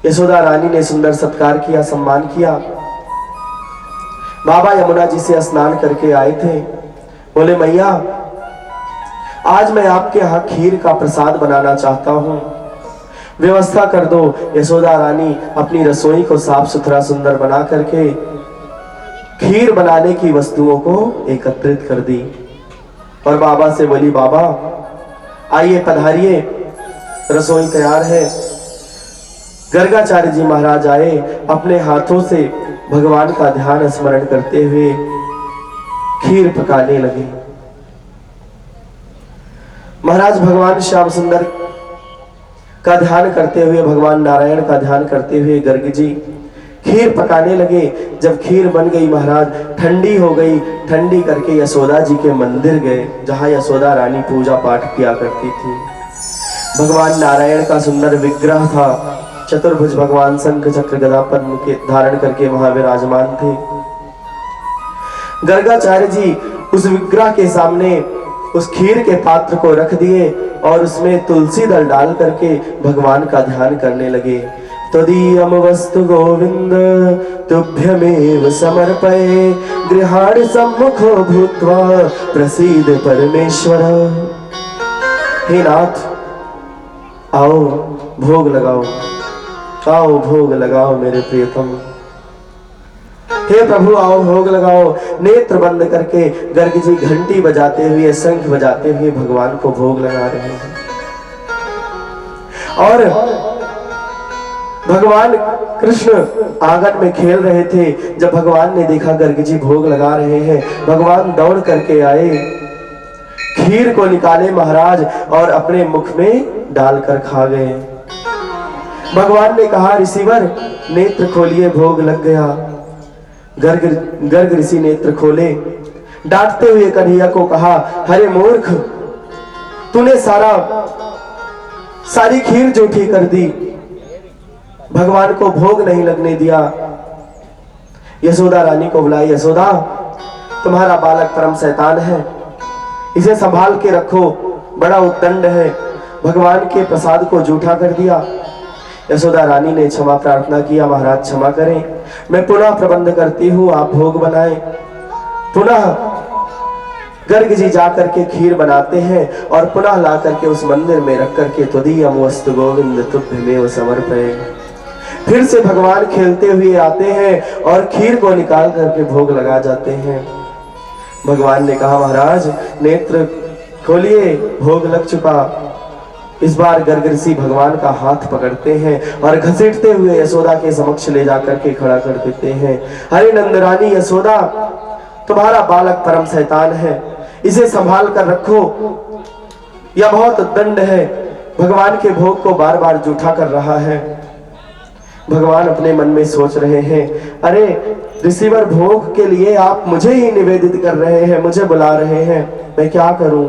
यशोदा रानी ने सुंदर सत्कार किया, सम्मान किया। बाबा यमुना जी से स्नान करके आए थे। बोले मैया, आज मैं आपके यहाँ खीर का प्रसाद बनाना चाहता हूँ, व्यवस्था कर दो। यशोदा रानी अपनी रसोई को साफ सुथरा सुंदर बना करके खीर बनाने की वस्तुओं को एकत्रित कर दी और बाबा से बोली, बाबा आइए पधारिए, रसोई तैयार है। गर्गाचार्य जी महाराज आए, अपने हाथों से भगवान का ध्यान स्मरण करते हुए खीर पकाने लगे। महाराज भगवान श्याम सुंदर का ध्यान करते हुए, भगवान नारायण का ध्यान करते हुए गर्ग जी खीर पकाने लगे। जब खीर बन गई महाराज, ठंडी हो गई, ठंडी करके यशोदा जी के मंदिर गए जहां यशोदा रानी पूजा पाठ किया करती थी। भगवान नारायण का सुंदर विग्रह था, चतुर्भुज भगवान शंख चक्र गदा पद्म के धारण करके वहां विराजमान थे। गर्गाचार्य जी उस विग्रह के सामने उस खीर के पात्र को रख दिए और उसमें तुलसी दल डाल करके भगवान का ध्यान करने लगे। तदीयम वस्तु गोविंद तुभ्यमेव समर्पये, गृहाण सम्मुखो भूत्वा प्रसीद परमेश्वर। हे नाथ, आओ भोग लगाओ, आओ भोग लगाओ मेरे प्रियतम। हे प्रभु आओ भोग लगाओ। नेत्र बंद करके गर्ग जी घंटी बजाते हुए, शंख बजाते हुए भगवान को भोग लगा रहे हैं। और भगवान कृष्ण आंगन में खेल रहे थे। जब भगवान ने देखा गर्ग जी भोग लगा रहे हैं, भगवान दौड़ करके आए, खीर को निकाले महाराज और अपने मुख में डालकर खा गए। भगवान ने कहा, ऋषिवर नेत्र खोलिए, भोग लग गया। गर्ग ऋषि नेत्र खोले, डांटते हुए कन्हैया को कहा, हरे मूर्ख, तूने सारी खीर जूठी कर दी, भगवान को भोग नहीं लगने दिया। यशोदा रानी को बुलाई, यशोदा तुम्हारा बालक परम शैतान है, इसे संभाल के रखो, बड़ा उद्दंड है, भगवान के प्रसाद को जूठा कर दिया। यशोदा रानी ने क्षमा प्रार्थना किया, महाराज क्षमा करें, मैं पुनः प्रबंध करती हूँ, आप भोग बनाएं। पुनः गर्ग जी जाकर के खीर बनाते हैं और पुनः ला करके उस मंदिर में रख करके तदीयम वस्तु गोविंद तुभ्यमेव समर्पये। फिर से भगवान खेलते हुए आते हैं और खीर को निकाल करके भोग लगा जाते हैं। भगवान ने कहा, महाराज नेत्र खोलिए, भोग लग चुका। इस बार गर्ग ऋषि भगवान का हाथ पकड़ते हैं और घसीटते हुए यशोदा के समक्ष ले जाकर के खड़ा कर देते हैं। हरे नंदरानी यशोदा, तुम्हारा बालक परम शैतान है, इसे संभाल कर रखो, यह बहुत दंड है, भगवान के भोग को बार बार जूठा कर रहा है। भगवान अपने मन में सोच रहे हैं, अरे ऋषिवर, भोग के लिए आप मुझे ही निवेदित कर रहे हैं, मुझे बुला रहे हैं, मैं क्या करूं?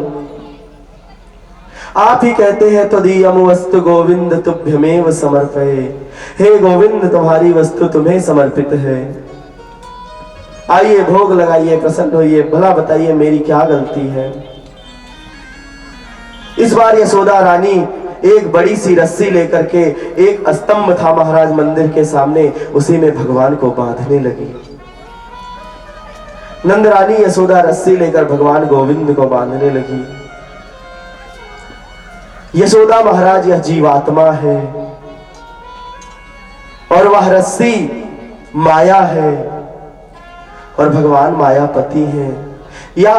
आप ही कहते हैं तदीयम वस्तु गोविंद तुभ्यमेव समर्पये। हे गोविंद, तुम्हारी वस्तु तुम्हें समर्पित है, आइए भोग लगाइए, प्रसन्न होइए, भला बताइए मेरी क्या गलती है। इस बार यशोदा रानी एक बड़ी सी रस्सी लेकर के, एक स्तंभ था महाराज मंदिर के सामने, उसी में भगवान को बांधने लगी। नंदरानी यशोदा रस्सी लेकर भगवान गोविंद को बांधने लगी। यशोदा महाराज यह जीवात्मा है और वह रस्सी माया है और भगवान मायापति है। या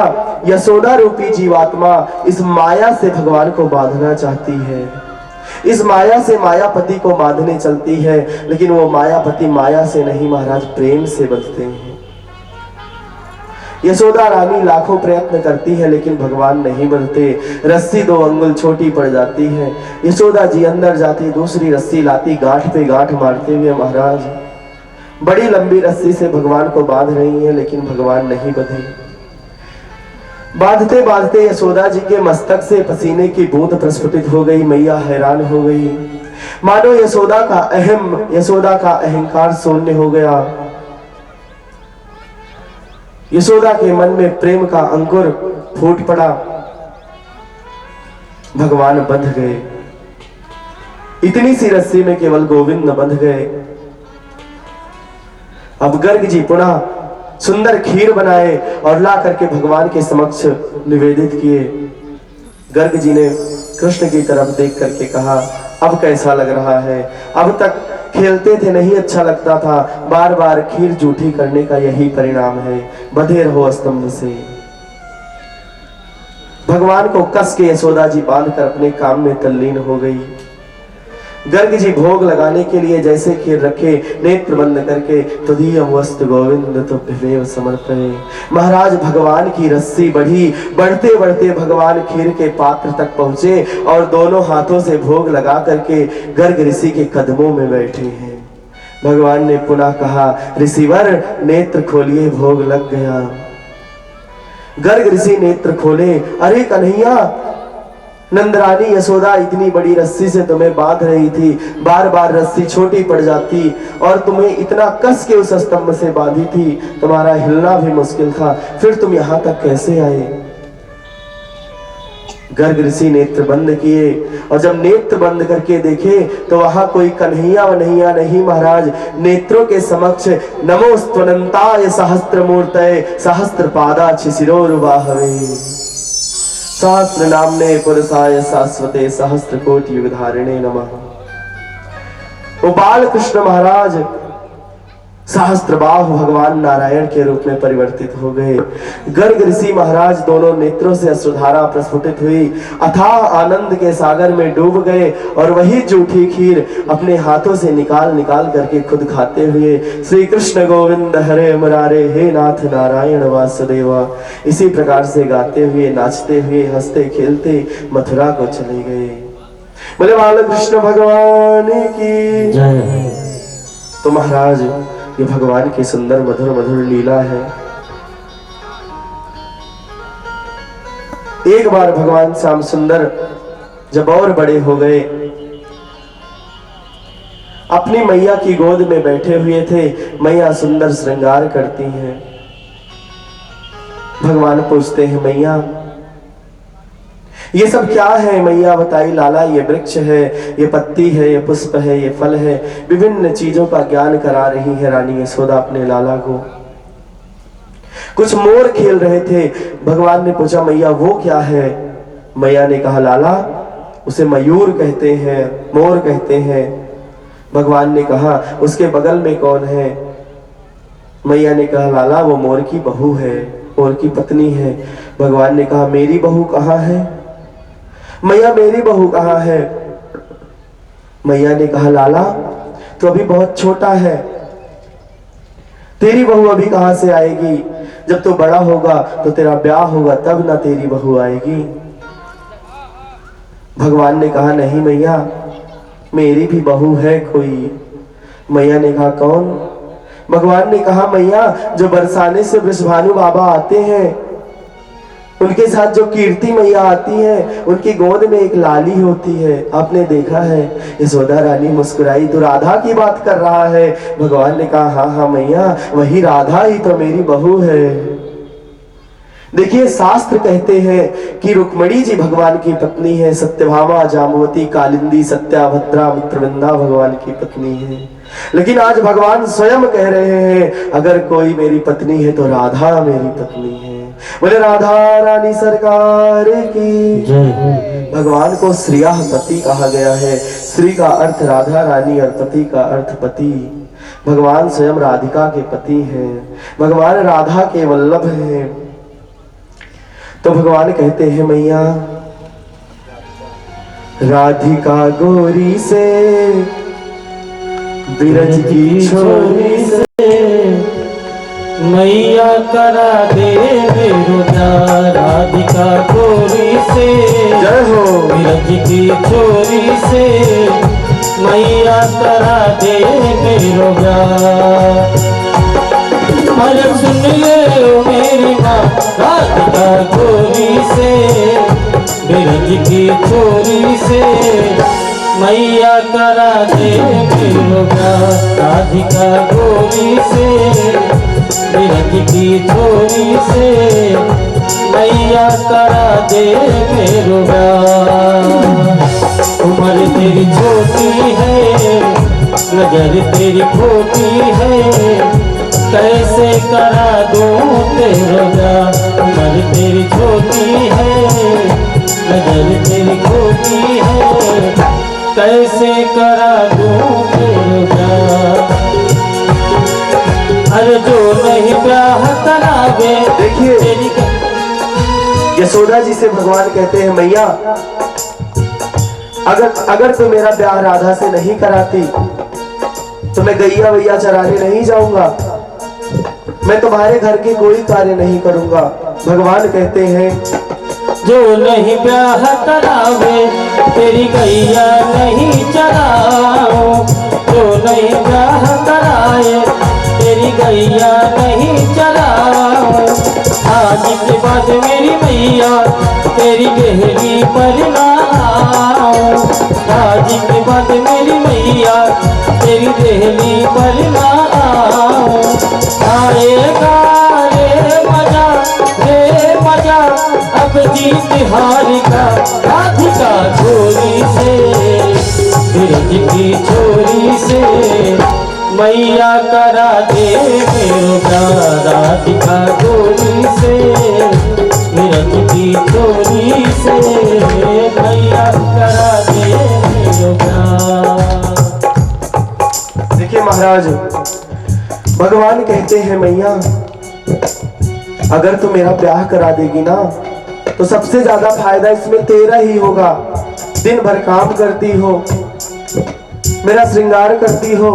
यशोदा रूपी जीवात्मा इस माया से भगवान को बांधना चाहती है, इस माया से मायापति को बांधने चलती है, लेकिन वो मायापति माया से नहीं महाराज, प्रेम से बंधते हैं। यशोदा रानी लाखों प्रयत्न करती है लेकिन भगवान नहीं बनते। रस्सी 2 अंगुल छोटी पड़ जाती है। यशोदा जी अंदर जाती, दूसरी रस्सी लाती, गांठ पे गांठ मारते हुए महाराज बड़ी लंबी रस्सी से भगवान को बांध रही है, लेकिन भगवान नहीं बंधे। बांधते बांधते यशोदा जी के मस्तक से पसीने की बूंद प्रस्फुटित हो गई। मैया हैरान हो गई, मानो यशोदा का अहंकार शून्य हो गया। यशोदा के मन में प्रेम का अंकुर फूट पड़ा। भगवान बंध गए, इतनी सी रस्सी में केवल गोविंद बंध गए। अब गर्ग जी पुनः सुंदर खीर बनाए और ला करके भगवान के समक्ष निवेदित किए। गर्ग जी ने कृष्ण की तरफ देख करके कहा, अब कैसा लग रहा है? अब तक खेलते थे, नहीं अच्छा लगता था, बार बार खीर जूठी करने का यही परिणाम है, बंधे रहो स्तंभ से। भगवान को कस के यशोदा जी बांधकर अपने काम में तल्लीन हो गई। गर्ग जी भोग लगाने के लिए जैसे खीर रखे, नेत्र बंद करके तदीयं वस्तु गोविंद तुभ्यमेव समर्पये। महाराज भगवान की रस्सी बढ़ी, बढ़ते बढ़ते भगवान खीर के पात्र तक पहुंचे और दोनों हाथों से भोग लगा करके गर्ग ऋषि के कदमों में बैठे हैं। भगवान ने पुनः कहा, ऋषिवर नेत्र खोलिए, भोग लग गया। गर्ग ऋषि नेत्र खोले, अरे कन्हैया, नंदरानी यशोदा इतनी बड़ी रस्सी से तुम्हें बांध रही थी, बार बार रस्सी छोटी पड़ जाती और तुम्हें इतना कस के उस स्तंभ से बांधी थी, तुम्हारा हिलना भी मुश्किल था, फिर तुम यहां तक कैसे आए? गर्ग ऋषि नेत्र बंद किए और जब नेत्र बंद करके देखे तो वहां कोई कन्हैया वन्हैया नहीं महाराज। नेत्रों के समक्ष नमोस्तवनंताय सहस्त्रमूर्तये सहस्त्रपादाच्छ शिरोरुबाहवे सहस्र नामने पुरुषाय शाश्वते सहस्त्र कोटि युगधारिणे नमः। वो बाल कृष्ण महाराज सहस्त्रबाहु भगवान नारायण के रूप में परिवर्तित हो गए। गर्ग ऋषि महाराज दोनों नेत्रों से अश्रुधारा प्रस्फुटित हुई, अथाह आनंद के सागर में डूब गए और वही जूठी खीर अपने हाथों से निकाल निकाल करके खुद खाते हुए श्री कृष्ण गोविंद हरे मुरारे हे नाथ नारायण वासुदेवा इसी प्रकार से गाते हुए, नाचते हुए, हंसते खेलते मथुरा को चले गए। बोले बाल कृष्ण भगवान की जय। तो महाराज ये भगवान की सुंदर मधुर मधुर लीला है। एक बार भगवान श्याम सुंदर जब और बड़े हो गए, अपनी मैया की गोद में बैठे हुए थे। मैया सुंदर श्रृंगार करती हैं। भगवान पूछते हैं, मैया ये सब क्या है? मैया बताई, लाला ये वृक्ष है, ये पत्ती है, ये पुष्प है, ये फल है। विभिन्न चीजों का ज्ञान करा रही है रानी यशोदा अपने लाला को। कुछ मोर खेल रहे थे। भगवान ने पूछा, मैया वो क्या है? मैया ने कहा, लाला उसे मयूर कहते हैं, मोर कहते हैं। भगवान ने कहा, उसके बगल में कौन है? मैया ने कहा, लाला वो मोर की बहू है, मोर की पत्नी है। भगवान ने कहा, मेरी बहू कहाँ है? मैया मेरी बहू कहाँ है? मैया ने कहा, लाला तो अभी बहुत छोटा है, तेरी बहू अभी कहां से आएगी? जब तो बड़ा होगा तो तेरा ब्याह होगा, तब ना तेरी बहू आएगी। भगवान ने कहा, नहीं मैया मेरी भी बहू है कोई। मैया ने कहा, कौन? भगवान ने कहा, मैया जो बरसाने से वृषभानु बाबा आते हैं, उनके साथ जो कीर्ति मैया आती है, उनकी गोद में एक लाली होती है, आपने देखा है? यशोदा रानी मुस्कुराई, तो राधा की बात कर रहा है? भगवान ने कहा, हाँ हाँ मैया वही राधा ही तो मेरी बहू है। देखिए शास्त्र कहते हैं कि रुक्मणी जी भगवान की पत्नी है, सत्यभामा, जाम्बवती, कालिंदी, सत्याभद्रा, मित्रविंदा भगवान की पत्नी है। लेकिन आज भगवान स्वयं कह रहे हैं, अगर कोई मेरी पत्नी है तो राधा मेरी पत्नी है। बोले राधा रानी सरकार की जय। भगवान को श्रियः पति कहा गया है। श्री का अर्थ राधा रानी और पति का अर्थ पति। भगवान स्वयं राधिका के पति हैं, भगवान राधा के वल्लभ हैं। तो भगवान कहते हैं, मैया राधिका गोरी से, बिरज की छोरी से, मैया करा दे मेरो प्यार। राधिका गोरी से जय हो, बिरज की छोरी से, मैया करा दे मेरो प्यार। अरे सुन ले ओ मेरी माँ, राधिका गोरी से, बिरज की छोरी से, मैया करा दे मेरो प्यार। राधिका गोरी से, बिरज की छोरी से मैया करा दे मेरो ब्याह। उम्र तेरी छोटी है, नजर तेरी खोटी है, कैसे करा दूं तेरा ब्याह। उम्र तेरी छोटी है, नजर तेरी खोटी है, कैसे करा दूं तेरा ब्याह। अरे जो नहीं ब्याह करावे। देखिए यशोदा जी से भगवान कहते हैं मैया अगर तू मेरा ब्याह राधा से नहीं कराती तो मैं गैया वैया चराने नहीं जाऊंगा, मैं तुम्हारे घर के कोई कार्य नहीं करूंगा। भगवान कहते हैं जो नहीं ब्याह करावे तेरी गैया नहीं चराओ। जो नहीं ब्याह कराए तेरी गैया नहीं चराओ। आज के बाद मेरी मैया तेरी गहरी पर ना आओ। आज के बाद मेरी मैया तेरी गहरी पर ना आओ। आएगा रे मजा अब जीत हार का। राधिका छोरी से बिरज की छोरी से मैया करा दे मेरो ब्याह। राधिका छोरी से बिरज की छोरी से मैया करा दे मेरो ब्याह। देखिए महाराज भगवान कहते हैं मैया अगर तू मेरा ब्याह करा देगी ना तो सबसे ज्यादा फायदा इसमें तेरा ही होगा। दिन भर काम करती हो, मेरा श्रृंगार करती हो,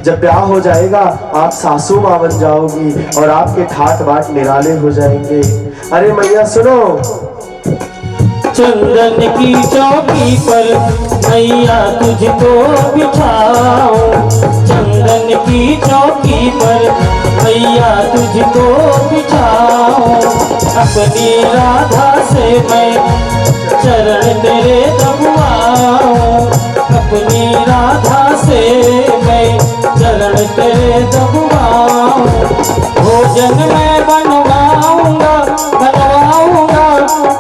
जब ब्याह हो जाएगा आप सासू मां बन जाओगी और आपके ठाट बाट निराले हो जाएंगे। अरे मैया सुनो, चंदन की चौकी पर मैया तुझको बिठाओ। चंदन की चौकी पर मैया तुझको बिठाओ। अपनी राधा से मैं चरण तेरे दबवाऊं। अपनी राधा से मैं चरण तेरे दबवाऊं। भोजन मैं बनवाऊंगा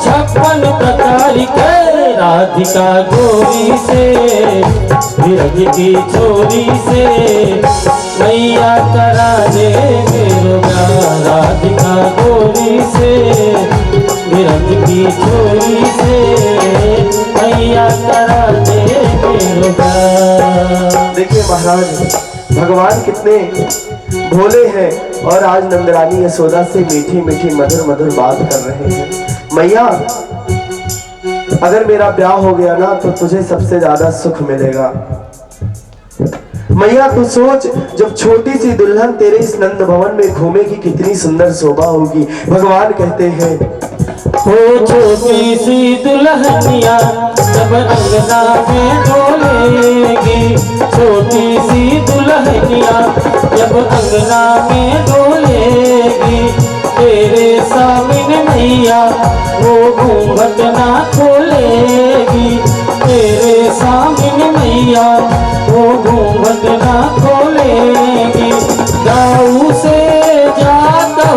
56 प्रकार के। राधिका गोरी से बिरज की छोरी से मैया करा दे मेरो ब्याह। राधिका गोरी से बिरज की छोरी से मैया करा दे मेरो ब्याह। देखिए महाराज भगवान कितने भोले हैं और आज नंदरानी यशोदा से मीठी मीठी मधुर मधुर बात कर रहे हैं। मैया अगर मेरा ब्याह हो गया ना तो तुझे सबसे ज्यादा सुख मिलेगा। मैया तू सोच जब छोटी सी दुल्हन तेरे इस नंद भवन में घूमेगी कितनी सुंदर शोभा होगी। भगवान कहते हैं हो छोटी सी दुल्हनिया जब अंगना में डोलेगी। छोटी सी दुल्हनिया जब अंगना में डोलेगी। तेरे सामने मैया वो घूंघट ना खोलेगी। तेरे सामने मैया वो घूंघट ना खोलेगी। गाँव से जाता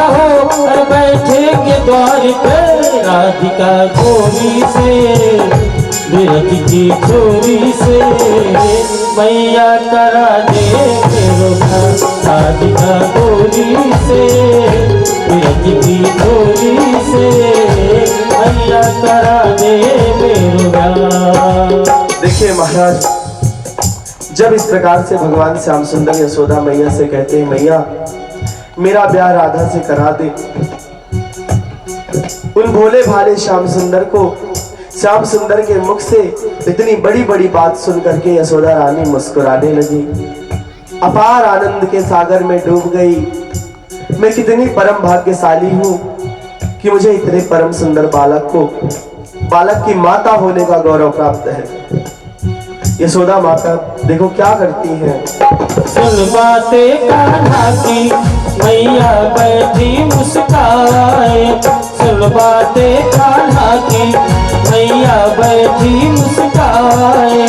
हो और बैठेंगे द्वार पे। राधिका गोरी से बिरज की छोरी से मैया करा दे मेरो ब्याह। राधिका गोरी से बिरज की छोरी से मैया करा दे मेरो ब्याह। देखिए महाराज जब इस प्रकार से भगवान श्याम सुंदर यशोदा मैया से कहते हैं मैया मेरा ब्याह राधा से करा दे, उन भोले भाले श्याम सुंदर को श्याम सुंदर के मुख से इतनी बड़ी बड़ी बात सुन करके यशोदा रानी मुस्कुराने लगी। अपार आनंद के सागर में डूब गई। मैं कितनी परम भाग्यशाली हूँ कि मुझे इतने परम सुंदर बालक की माता होने का गौरव प्राप्त है। यशोदा माता देखो क्या करती है। सुन बातें कान्हा की मैया बैठी मुस्काए। सुन बातें कान्हा की मैया बैठी मुस्काए,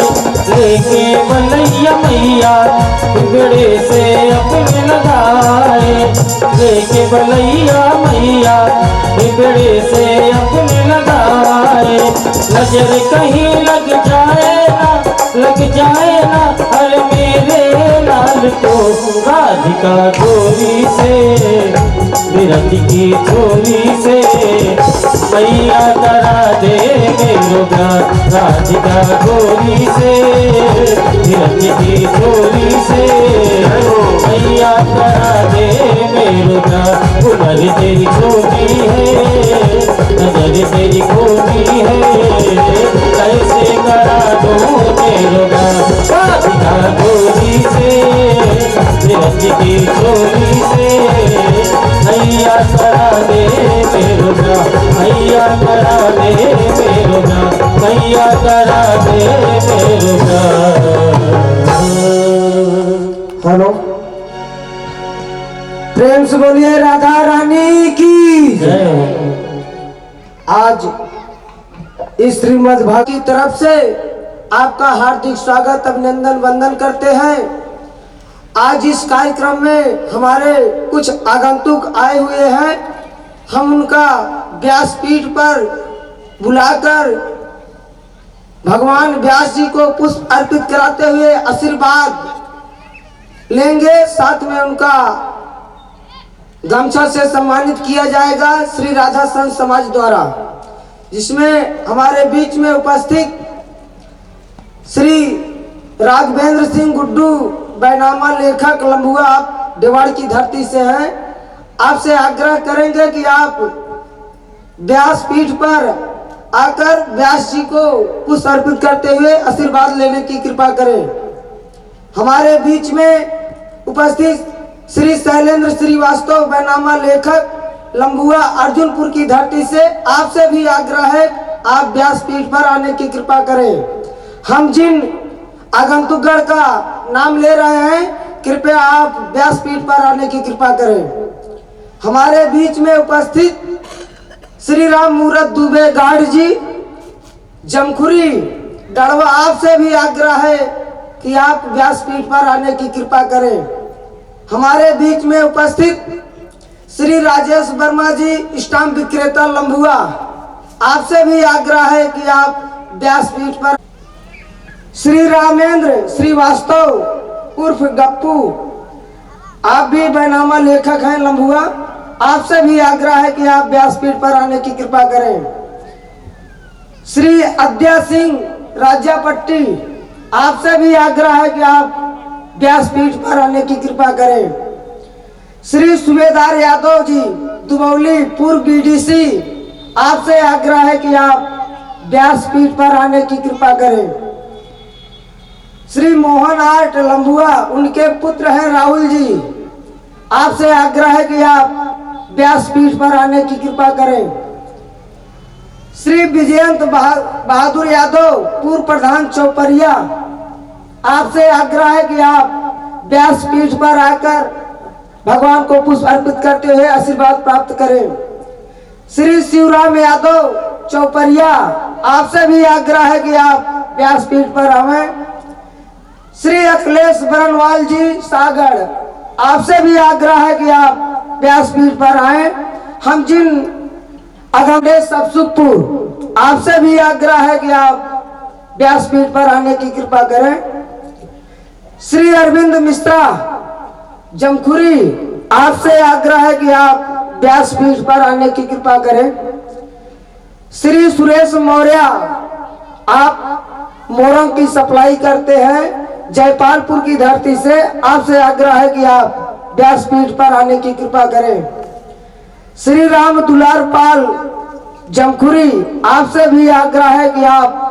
लेके बलैया मैया बिगड़े से अपने लगाए, लेके बलैया मैया बिगड़े से अपने लगाए। नजर कहीं लग जाए ना हर मेरे लाल को, राधिका गोरी से विरत की चोरी से मैया करा दे मेरो प्यार, राधिका गोरी से विरत की चोरी से मैया करा दे मेरो प्यार। उम्र तेरी छोटी है, नजर तेरी खोटी है, कैसे करा दो मेरो प्यार, राधिका गोरी से विरत की चोरी से मैया करा दे मेरो प्यार, मैया करा दे मेरो प्यार, मैया करा दे मेरो प्यार। हेलो, प्रेम से बोलिए राधा रानी की जय हो। आज इस श्रीमद् भागवत की तरफ से आपका हार्दिक स्वागत अभिनंदन वंदन करते हैं। आज इस कार्यक्रम में हमारे कुछ आगंतुक आए हुए हैं। हम उनका व्यासपीठ पर बुलाकर भगवान व्यास जी को पुष्प अर्पित कराते हुए आशीर्वाद लेंगे। साथ में उनका गमछा से सम्मानित किया जाएगा श्री राधा संत समाज द्वारा, जिसमें हमारे बीच में उपस्थित श्री राघवेंद्र सिंह गुड्डू बैनामा लेखक लंबुआ, आप देवाड़ की धरती से हैं। आपसे आग्रह करेंगे कि आप व्यास पीठ पर आकर व्यास जी को पुष्प अर्पित करते हुए आशीर्वाद लेने की कृपा करें। हमारे बीच में उपस्थित श्री शैलेंद्र श्रीवास्तव बैनामा लेखक लंबुआ अर्जुनपुर की धरती से आपसे भी आग्रह है आप व्यास पीठ पर आने की कृपा करें। हम जिन आगंतुकगण का नाम ले रहे हैं, कृपया आप व्यास पीठ पर आने की कृपा करें। हमारे बीच में उपस्थित श्री राम मूरत दुबे गाड़ जी जमखुरी गढ़वा, आपसे भी आग्रह है कि आप व्यासपीठ पर आने की कृपा करें। हमारे बीच में उपस्थित श्री राजेश वर्मा जी स्टाम्प विक्रेता लंबुआ, आपसे भी आग्रह है कि आप व्यासपीठ पर। श्री रामेंद्र श्रीवास्तव उर्फ गप्पू, आप भी बैनामा लेखक हैं लंबुआ, आपसे भी आग्रह है कि आप व्यासपीठ पर आने की कृपा करें। श्री अद्या सिंह राजापट्टी, आपसे भी आग्रह है कि आप व्यासपीठ पर आने की कृपा करें। श्री सुबेदार यादव जी दुबौली पूर्व बीडीसी, आपसे आग्रह है कि आप व्यासपीठ पर आने की कृपा करें। श्री मोहन आर्ट लंबुआ, उनके पुत्र हैं राहुल जी, आपसे आग्रह है कि आप व्यासपीठ पर आने की कृपा करें। श्री विजयंत बहादुर यादव पूर्व प्रधान चौपरिया, आपसे आग्रह है कि आप व्यासपीठ पर आकर भगवान को पुष्प अर्पित करते हुए आशीर्वाद प्राप्त करें। श्री शिवराम यादव चौपरिया, आपसे भी आग्रह है कि आप व्यासपीठ पर आवें। श्री अखिलेश बरनवाल जी सागर, आपसे भी आग्रह है कि आप व्यासपीठ पर आए। हम जिन अगमदेव सबसुखपुर, आपसे भी आग्रह है कि आप व्यासपीठ पर आने की कृपा करें। श्री अरविंद मिश्रा जमखुरी, आपसे आग्रह है कि आप व्यासपीठ पर आने की कृपा करें। श्री सुरेश मौर्य, आप मोरंग की सप्लाई करते हैं जयपालपुर की धरती से, आपसे आग्रह है कि आप व्यासपीठ पर आने की कृपा करें। श्री राम दुलार पाल जमखुरी, आपसे भी आग्रह है कि आप